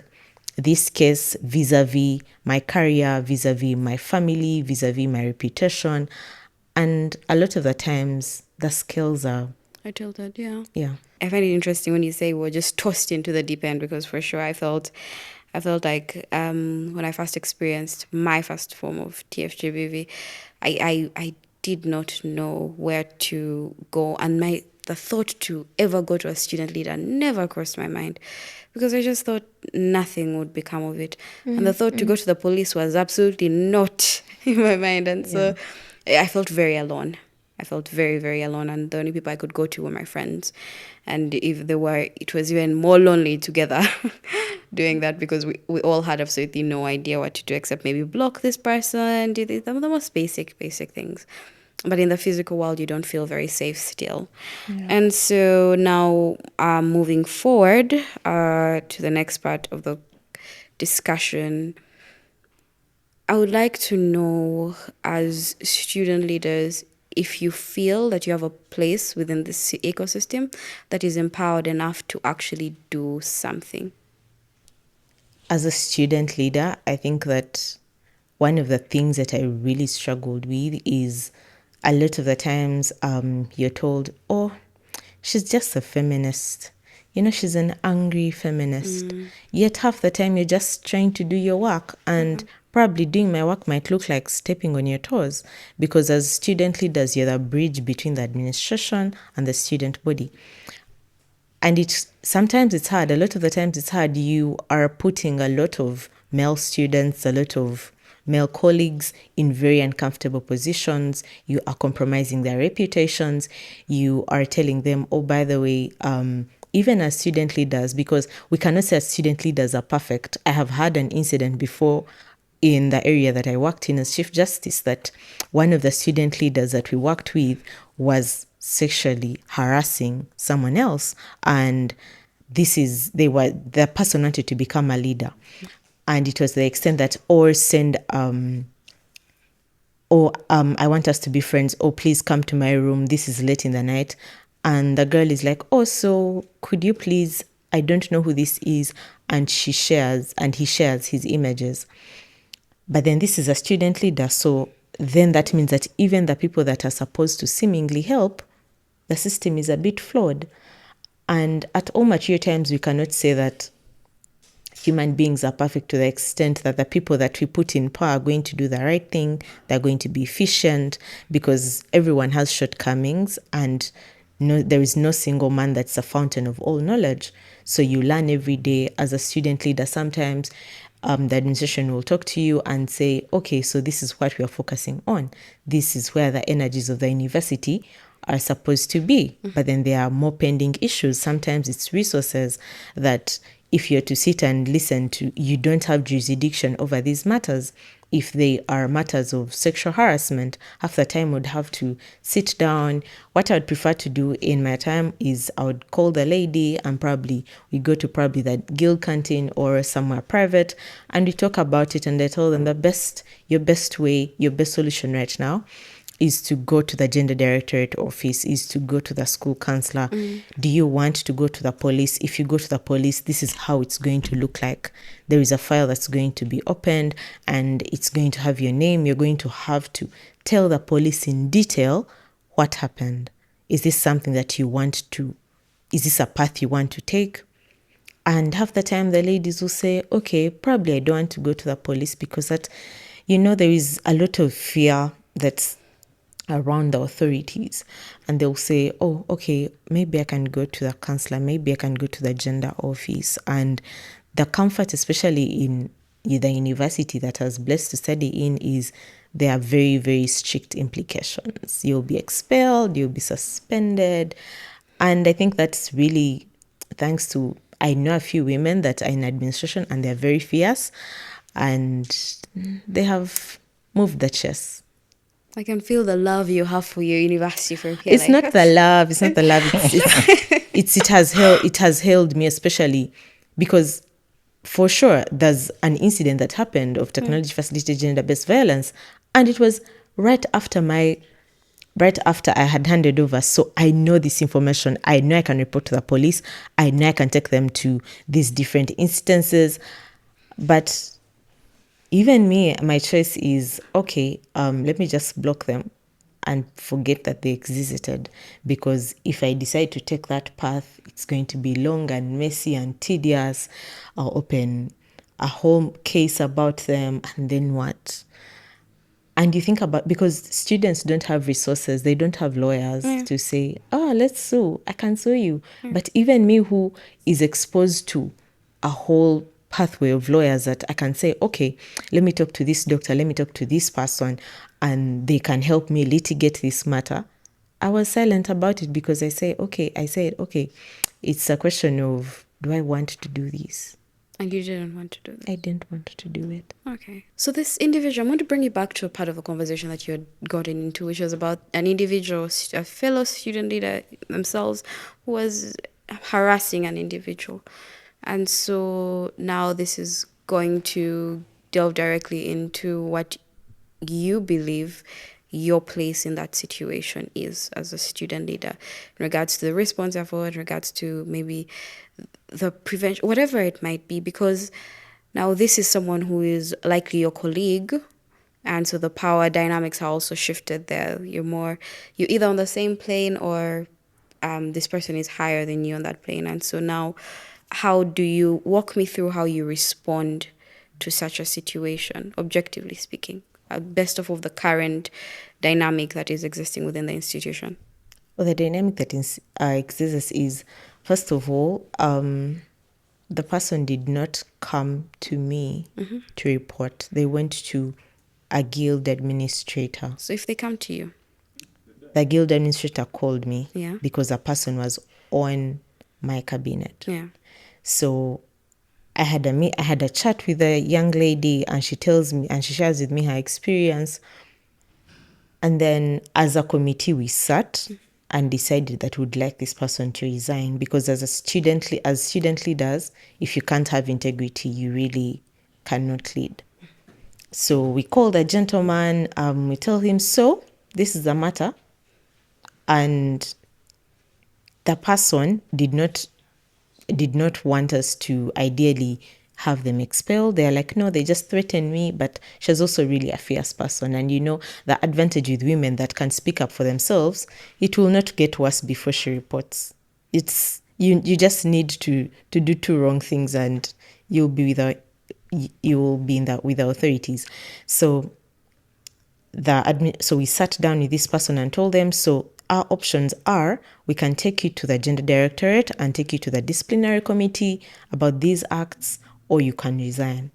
this case vis-a-vis my career, vis-a-vis my family, vis-a-vis my reputation. And a lot of the times the scales are... I tilted, yeah. Yeah. I find it interesting when you say we're just tossed into the deep end, because for sure I felt like when I first experienced my first form of TFGBV, I did not know where to go, and the thought to ever go to a student leader never crossed my mind, because I just thought nothing would become of it. And the thought to go to the police was absolutely not in my mind. And so I felt very alone. I felt very, very alone. And the only people I could go to were my friends. And if they were, it was even more lonely together doing that, because we all had absolutely no idea what to do except maybe block this person, do the most basic things. But in the physical world, you don't feel very safe still. Yeah. And so now moving forward to the next part of the discussion, I would like to know, as student leaders, if you feel that you have a place within this ecosystem that is empowered enough to actually do something. As a student leader, I think that one of the things that I really struggled with is a lot of the times you're told, oh, she's just a feminist. You know, she's an angry feminist. Yet half the time you're just trying to do your work, and probably doing my work might look like stepping on your toes, because as student leaders, you're the bridge between the administration and the student body. And sometimes it's hard. A lot of the times it's hard. You are putting a lot of male students, a lot of male colleagues in very uncomfortable positions. You are compromising their reputations. You are telling them, oh, by the way, even as student leaders, because we cannot say as student leaders are perfect. I have had an incident before in the area that I worked in as Chief Justice, that one of the student leaders that we worked with was sexually harassing someone else, and the person wanted to become a leader, and it was the extent that I want us to be friends, or please come to my room, this is late in the night. And the girl is like, oh, so could you please, I don't know who this is, and he shares his images. But then this is a student leader, so then that means that even the people that are supposed to seemingly help, the system is a bit flawed. And at all mature times, we cannot say that human beings are perfect to the extent that the people that we put in power are going to do the right thing, they're going to be efficient, because everyone has shortcomings, and there is no single man that's a fountain of all knowledge. So you learn every day as a student leader. Sometimes the administration will talk to you and say, okay, so this is what we are focusing on. This is where the energies of the university are supposed to be. But then there are more pending issues. Sometimes it's resources that if you're to sit and listen to, you don't have jurisdiction over these matters. if they are matters of sexual harassment, half the time would have to sit down. What I would prefer to do in my time is I would call the lady and probably we go to probably the guild canteen or somewhere private and we talk about it, and I tell them your best solution right now is to go to the gender directorate office, is to go to the school counselor. Do you want to go to the police? If you go to the police, this is how it's going to look like. There is a file that's going to be opened and it's going to have your name. You're going to have to tell the police in detail what happened. Is this something that you want to, is this a path you want to take? And half the time the ladies will say, okay, probably I don't want to go to the police because that, there is a lot of fear that's around the authorities, and they'll say, oh, okay, maybe I can go to the counselor, maybe I can go to the gender office. And the comfort, especially in the university that I was blessed to study in, is there are very, very strict implications. You'll be expelled, you'll be suspended. And I think that's really thanks to, I know a few women that are in administration and they're very fierce and they have moved the chess. I can feel the love you have for your university from here. It's not the love. It has held me, especially because for sure there's an incident that happened of technology facilitated gender-based violence, and it was right after I had handed over. So I know this information. I know I can report to the police. I know I can take them to these different instances. But even me, my choice is, okay, let me just block them and forget that they existed. Because if I decide to take that path, it's going to be long and messy and tedious. I'll open a whole case about them, and then what? And you think about, because students don't have resources, they don't have lawyers to say, oh, let's sue, I can sue you. But even me, who is exposed to a whole pathway of lawyers, that I can say, okay, let me talk to this doctor, let me talk to this person, and they can help me litigate this matter. I was silent about it because I said, okay, it's a question of, do I want to do this? And you didn't want to do that? I didn't want to do it. Okay. So this individual, I want to bring you back to a part of a conversation that you had gotten into, which was about an individual, a fellow student leader themselves, who was harassing an individual. And so now this is going to delve directly into what you believe your place in that situation is as a student leader, in regards to the response effort, in regards to maybe the prevention, whatever it might be, because now this is someone who is likely your colleague, and so the power dynamics are also shifted there. You're either on the same plane or this person is higher than you on that plane. And so now, how do you walk me through how you respond to such a situation, objectively speaking, best of the current dynamic that is existing within the institution? Well, the dynamic that exists is, first of all, the person did not come to me to report. They went to a guild administrator. So if they come to you? The guild administrator called me Yeah. because a person was on my cabinet. Yeah. So I had a chat with a young lady, and she tells me, and she shares with me her experience. And then as a committee, we sat and decided that we'd like this person to resign, because as student leaders, if you can't have integrity, you really cannot lead. So we called a gentleman, we tell him, so this is the matter. And the person did not want us to ideally have them expelled. They're like, no, they just threatened me. But she's also really a fierce person. And the advantage with women that can speak up for themselves, it will not get worse before she reports. It's you just need to do two wrong things and you'll be with the authorities. So so we sat down with this person and told them, so our options are, we can take you to the gender directorate and take you to the disciplinary committee about these acts, or you can resign.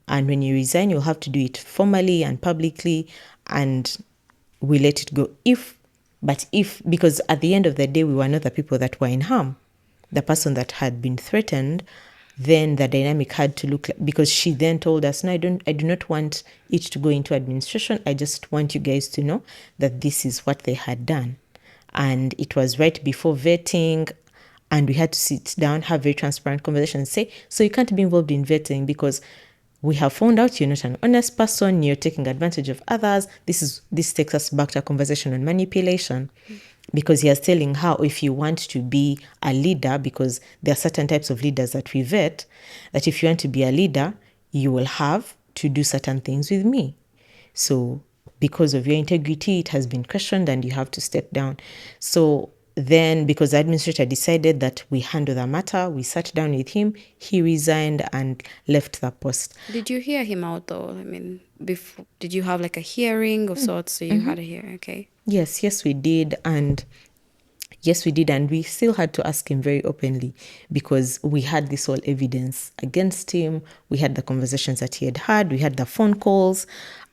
And when you resign, you'll have to do it formally and publicly, and we let it go. Because at the end of the day, we were not the people that were in harm. The person that had been threatened, then the dynamic had to look like, because she then told us, no, I do not want it to go into administration. I just want you guys to know that this is what they had done. And it was right before vetting, and we had to sit down, have very transparent conversations, say, so you can't be involved in vetting because we have found out you're not an honest person, you're taking advantage of others. This takes us back to a conversation on manipulation, because he is telling her, if you want to be a leader, because there are certain types of leaders that we vet, that if you want to be a leader, you will have to do certain things with me. So because of your integrity, it has been questioned and you have to step down. So then, because the administrator decided that we handle the matter, we sat down with him, he resigned and left the post. Did you hear him out though? I mean, before, did you have like a hearing of sorts? So you had a hearing, okay? Yes, we did. And we still had to ask him very openly, because we had this all evidence against him. We had the conversations that he had, we had the phone calls,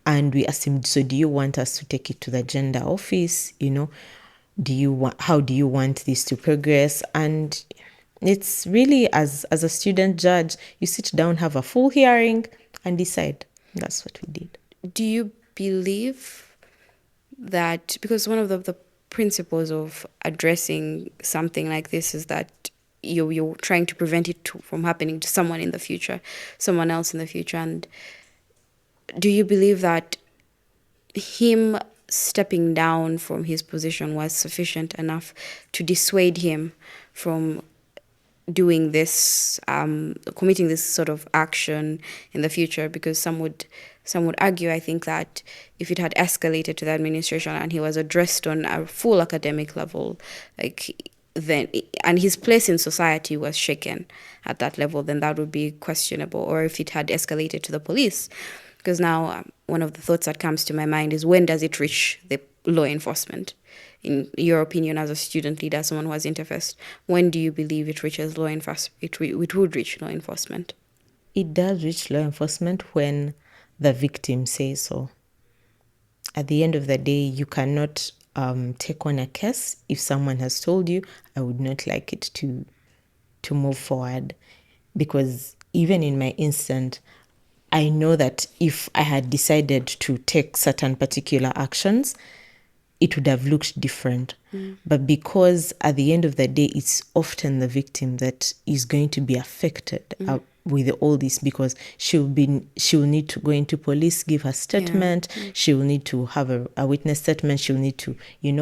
and we asked him, so do you want us to take it to the gender office? How do you want this to progress? And it's really, as a student judge, you sit down, have a full hearing and decide. That's what we did. Do you believe that, because one of the principles of addressing something like this is that you're trying to prevent it from happening to someone in the future, someone else in the future, and do you believe that him stepping down from his position was sufficient enough to dissuade him from doing this, committing this sort of action in the future? Because some would argue, I think, that if it had escalated to the administration and he was addressed on a full academic level, then, and his place in society was shaken at that level, then that would be questionable. Or if it had escalated to the police, because now one of the thoughts that comes to my mind is, when does it reach the law enforcement? In your opinion, as a student leader, someone who has interfaced, when do you believe it reaches law enforcement? It would reach law enforcement. It does reach law enforcement when the victim says so. At the end of the day, you cannot take on a case if someone has told you, I would not like it to move forward. Because even in my instant, I know that if I had decided to take certain particular actions, it would have looked different. But because at the end of the day, it's often the victim that is going to be affected with all this, because she will need to go into police, give her statement. Yeah. She will need to have a witness statement. She will need to,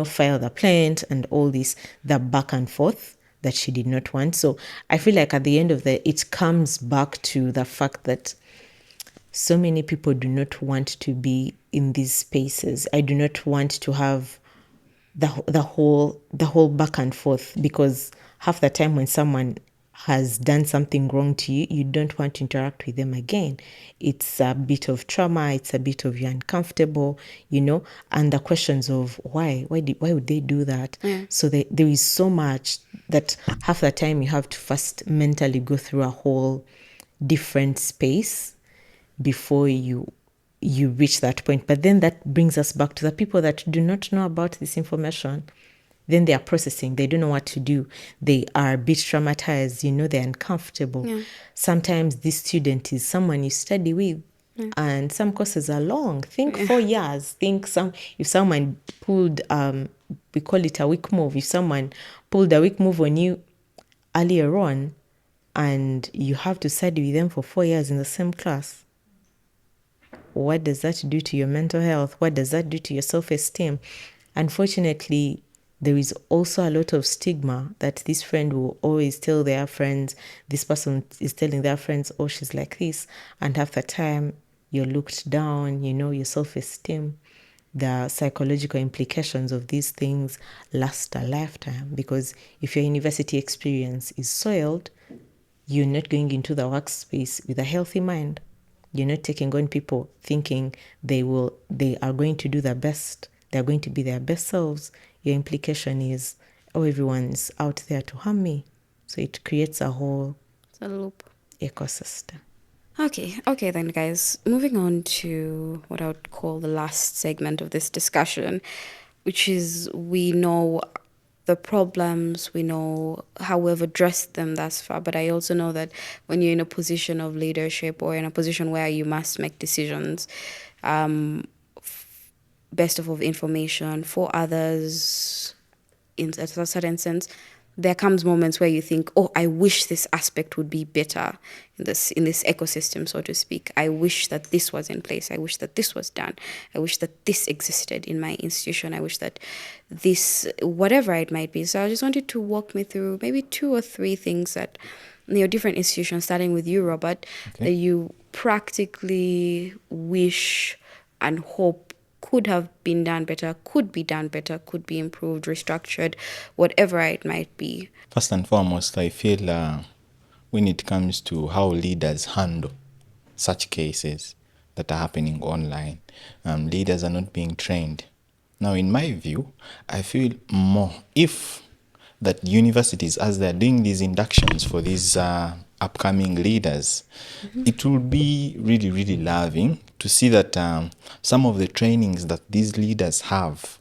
file the plaint and all this, the back and forth that she did not want. So I feel like at the end of it comes back to the fact that so many people do not want to be in these spaces. I do not want to have the whole back and forth, because half the time when someone has done something wrong to you, you don't want to interact with them again. It's a bit of trauma. It's a bit of you're uncomfortable, and the questions of why would they do that? Yeah. So there is so much that half the time you have to first mentally go through a whole different space before you reach that point. But then that brings us back to the people that do not know about this information. Then they are processing. They don't know what to do. They are a bit traumatized. They're uncomfortable. Yeah. Sometimes this student is someone you study with. Yeah. And some courses are long. Think 4 years. Think if someone pulled, we call it a weak move. If someone pulled a weak move on you earlier on, and you have to study with them for 4 years in the same class, what does that do to your mental health? What does that do to your self-esteem? Unfortunately, there is also a lot of stigma that this friend will always tell their friends, this person is telling their friends, oh, she's like this. And half the time, you're looked down, your self-esteem. The psychological implications of these things last a lifetime, because if your university experience is soiled, you're not going into the workspace with a healthy mind. You're not taking on people thinking they are going to do their best. They're going to be their best selves. Your implication is, oh, everyone's out there to harm me. So it creates a whole loop ecosystem. Okay then, guys. Moving on to what I would call the last segment of this discussion, which is, we know the problems, we know how we've addressed them thus far. But I also know that when you're in a position of leadership or in a position where you must make decisions, best of information for others in a certain sense, there comes moments where you think, oh, I wish this aspect would be better in this ecosystem, so to speak. I wish that this was in place. I wish that this was done. I wish that this existed in my institution. I wish that this, whatever it might be. So I just wanted to walk me through maybe 2 or 3 things that your different institutions, starting with you, Robert, that you practically wish and hope could have been done better, could be done better, could be improved, restructured, whatever it might be. First and foremost, I feel when it comes to how leaders handle such cases that are happening online, leaders are not being trained. Now, in my view, I feel more if that universities, as they're doing these inductions for these upcoming leaders, it will be really, really loving to see that some of the trainings that these leaders have,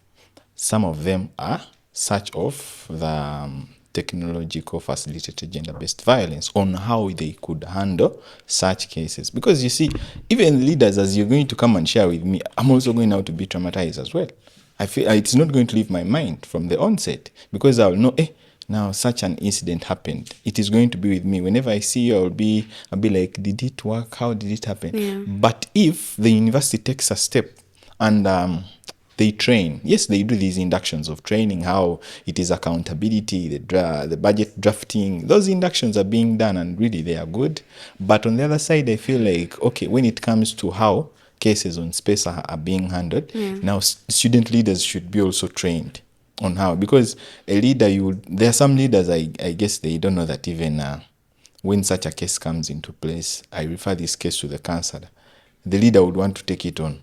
some of them are such of the technological facilitated gender-based violence, on how they could handle such cases. Because you see, even leaders, as you're going to come and share with me, I'm also going now to be traumatized as well. I feel it's not going to leave my mind from the onset, because I'll know, now such an incident happened. It is going to be with me. Whenever I see you, I'll be like, did it work? How did it happen? Yeah. But if the university takes a step and they train, yes, they do these inductions of training, how it is accountability, the budget drafting, those inductions are being done and really they are good. But on the other side, I feel like, okay, when it comes to how cases on space are being handled, now student leaders should be also trained on how, because a leader, there are some leaders, I guess they don't know that even when such a case comes into place, I refer this case to the counselor. The leader would want to take it on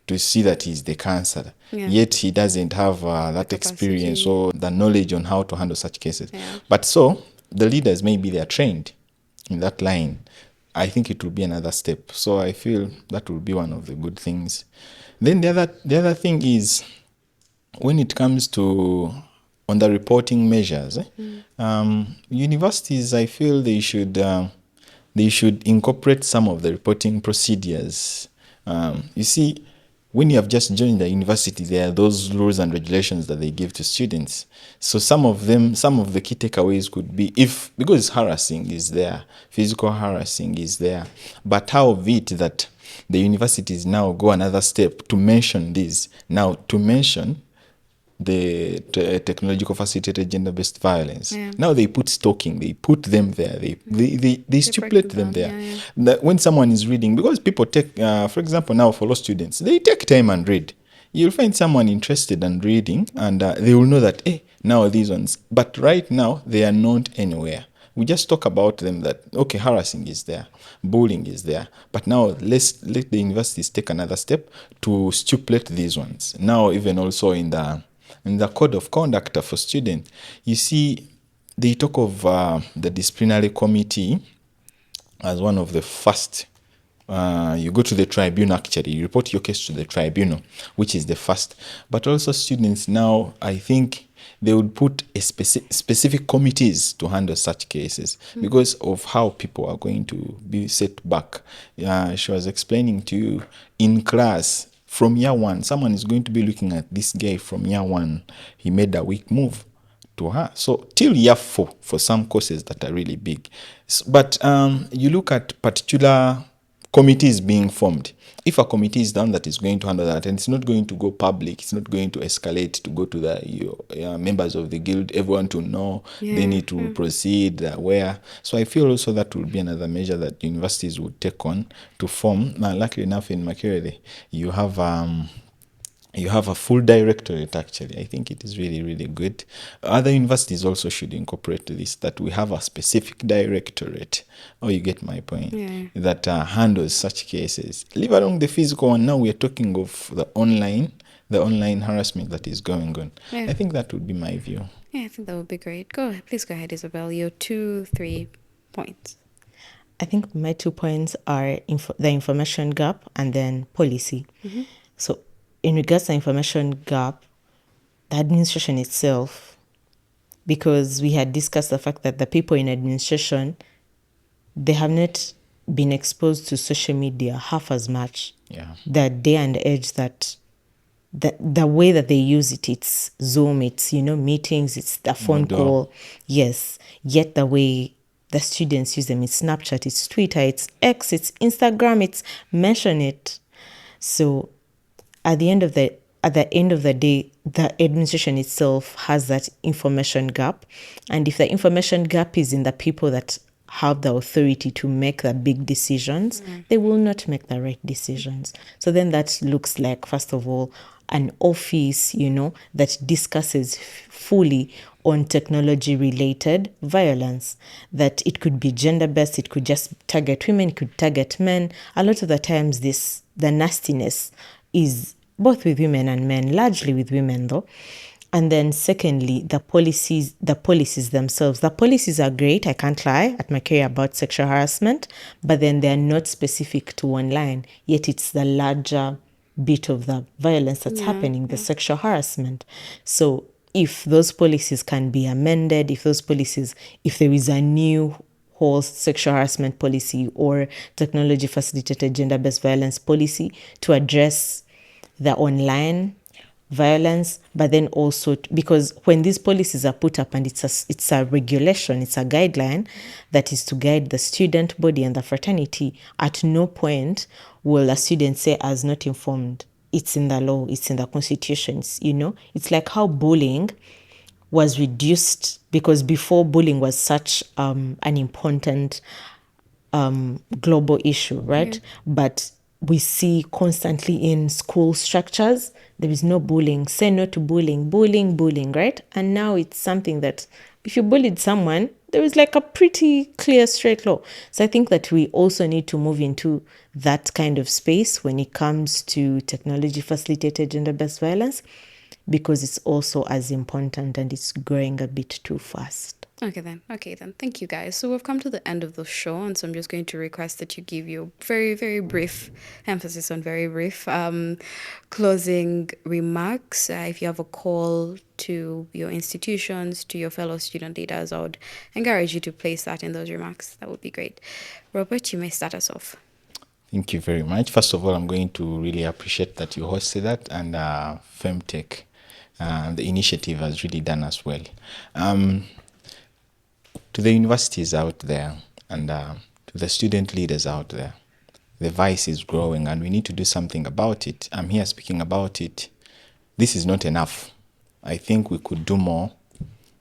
to see that he's the counselor. Yeah. Yet he doesn't have that experience or the knowledge on how to handle such cases. Yeah. But so the leaders, maybe they are trained in that line. I think it will be another step. So I feel that will be one of the good things. Then the other thing is, when it comes to on the reporting measures, universities, I feel they should incorporate some of the reporting procedures. You see, when you have just joined the university, there are those rules and regulations that they give to students. So some of the key takeaways could be, because harassing is there, physical harassing is there, but how of it that the universities now go another step to mention this, now to mention the technological facilitated gender-based violence. Yeah. Now they put stalking, they put them there, they stipulate them there. Yeah. That when someone is reading, because people take, for example, now for law students, they take time and read. You'll find someone interested in reading, and they will know that, now these ones. But right now, they are not anywhere. We just talk about them that, okay, harassing is there, bullying is there. But now let the universities take another step to stipulate these ones. Now, even also in the code of conduct for students, you see, they talk of the disciplinary committee as one of the first. You go to the tribunal, actually, you report your case to the tribunal, which is the first. But also students now, I think they would put a specific committees to handle such cases because of how people are going to be set back. She was explaining to you in class, from year one, someone is going to be looking at this guy from year one. He made a weak move to her. So till year 4 for some courses that are really big. But you look at particular committees being formed. If a committee is done that is going to handle that, and it's not going to go public, it's not going to escalate to go to the members of the guild, everyone to know, they need to proceed where. So I feel also that will be another measure that universities would take on to form. Now, luckily enough, in Makerere, you have a full directorate, actually. I think it is really, really good. Other universities also should incorporate this, that we have a specific directorate. Oh, you get my point. That handles such cases. Leave along the physical one. Now we are talking of the online harassment that is going on. I think that would be my view. Yeah, I think that would be great. Please go ahead, Isabel. Your 2-3 points. I think my 2 points are the information gap and then policy. So in regards to information gap, the administration itself because we had discussed the fact that the people in administration, they have not been exposed to social media half as much. Yeah. The day and age that the way that they use it, it's Zoom, it's, meetings, it's the phone Moodle. call. Yes. Yet the way the students use them, it's Snapchat, it's Twitter, it's X, it's Instagram, it's mention it. So at the end of the day, the administration itself has that information gap. And if the information gap is in the people that have the authority to make the big decisions, they will not make the right decisions. So then that looks like, first of all, an office, that discusses fully on technology related violence, that it could be gender based, it could just target women, it could target men. A lot of the times the nastiness is both with women and men, largely with women though. And then secondly, the policies themselves. The policies are great, I can't lie, at my career about sexual harassment, but then they're not specific to online, yet it's the larger bit of the violence that's happening, the sexual harassment. So if those policies can be amended, if there is a new whole sexual harassment policy or technology facilitated gender-based violence policy to address the online violence, but then also because when these policies are put up and it's a regulation, it's a guideline that is to guide the student body and the fraternity, at no point will a student say, "I was not informed." It's in the law, it's in the constitutions, It's like how bullying was reduced, because before bullying was such an important global issue, right? But we see constantly in school structures, there is no bullying. Say no to bullying, right? And now it's something that if you bullied someone, there is like a pretty clear, straight law. So I think that we also need to move into that kind of space when it comes to technology facilitated gender-based violence, because it's also as important and it's growing a bit too fast. Okay then. Thank you guys. So we've come to the end of the show, and so I'm just going to request that you give your very, very brief, emphasis on very brief, closing remarks. If you have a call to your institutions, to your fellow student leaders, I would encourage you to place that in those remarks. That would be great. Robert, you may start us off. Thank you very much. First of all, I'm going to really appreciate that you hosted that, and Femtech, the initiative has really done as well. To the universities out there and to the student leaders out there, the vice is growing and we need to do something about it. I'm here speaking about it. This is not enough. I think we could do more.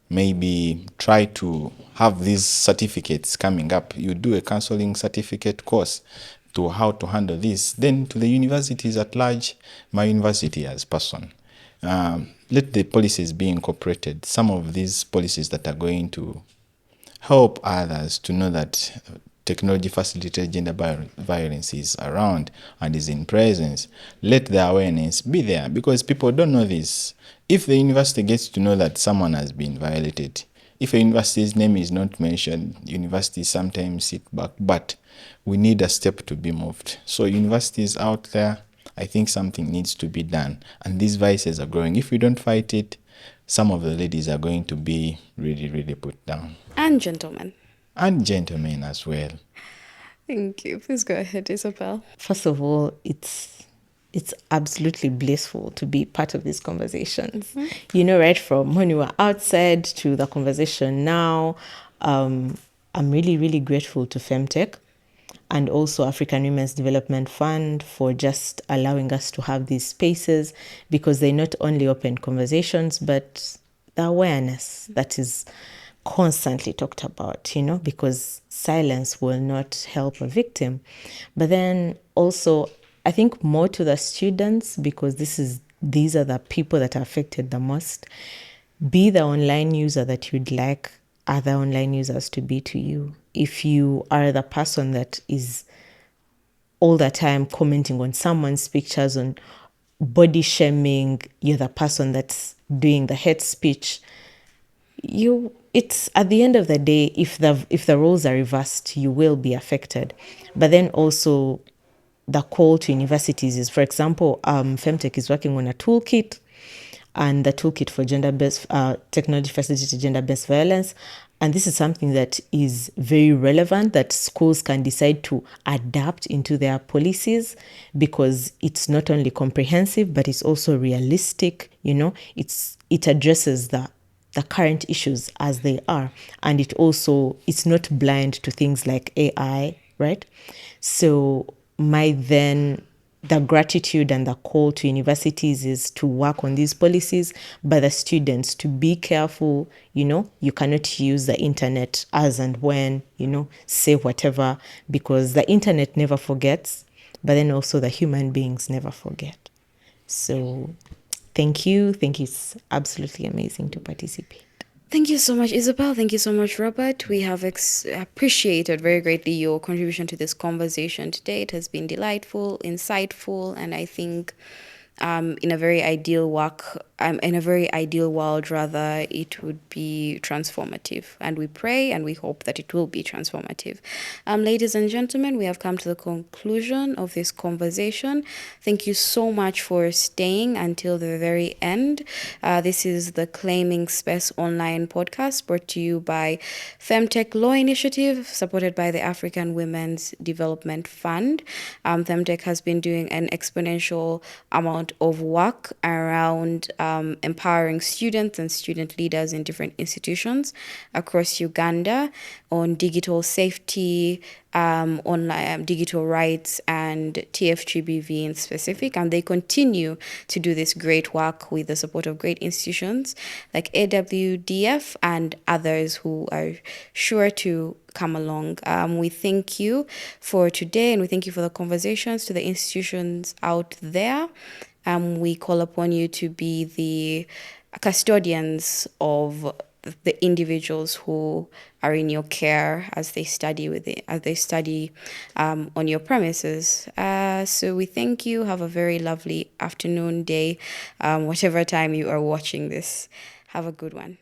Maybe try to have these certificates coming up. You do a counseling certificate course to how to handle this. Then to the universities at large, my university as person, let the policies be incorporated. Some of these policies that are going to help others to know that technology facilitated gender violence is around and is in presence. Let the awareness be there, because people don't know this. If the university gets to know that someone has been violated, if a university's name is not mentioned, universities sometimes sit back, but we need a step to be moved. So universities out there, I think something needs to be done, and these vices are growing. If we don't fight it, some of the ladies are going to be really, really put down. And gentlemen. And gentlemen as well. Thank you. Please go ahead, Isabel. First of all, it's absolutely blissful to be part of these conversations. Right from when you were outside to the conversation now, I'm really, really grateful to Femtech and also African Women's Development Fund for just allowing us to have these spaces, because they not only open conversations, but the awareness that is constantly talked about, because silence will not help a victim. But then also, I think more to the students, because these are the people that are affected the most. Be the online user that you'd like other online users to be to you. If you are the person that is all the time commenting on someone's pictures, on body shaming, you're the person that's doing the hate speech, it's at the end of the day, if the roles are reversed, you will be affected. But then also the call to universities is, for example, Femtech is working on a toolkit and the toolkit for gender-based technology facilitated gender-based violence. And this is something that is very relevant that schools can decide to adapt into their policies, because it's not only comprehensive, but it's also realistic. It addresses the current issues as they are. And it's not blind to things like AI, right? So the gratitude and the call to universities is to work on these policies, but the students to be careful. You cannot use the internet as and when, say whatever, because the internet never forgets, but then also the human beings never forget. So thank you. It's absolutely amazing to participate. Thank you so much, Isabel. Thank you so much, Robert. We have appreciated very greatly your contribution to this conversation today. It has been delightful, insightful, and I think in a very ideal world, rather, it would be transformative. And we pray and we hope that it will be transformative. Ladies and gentlemen, we have come to the conclusion of this conversation. Thank you so much for staying until the very end. This is the Claiming Space Online podcast, brought to you by Femtech Law Initiative, supported by the African Women's Development Fund. Femtech has been doing an exponential amount of work around empowering students and student leaders in different institutions across Uganda on digital safety, online digital rights, and TFGBV in specific. And they continue to do this great work with the support of great institutions like AWDF and others who are sure to come along. We thank you for today, and we thank you for the conversations to the institutions out there. We call upon you to be the custodians of the individuals who are in your care as they study on your premises. So we thank you. Have a very lovely afternoon, day, whatever time you are watching this. Have a good one.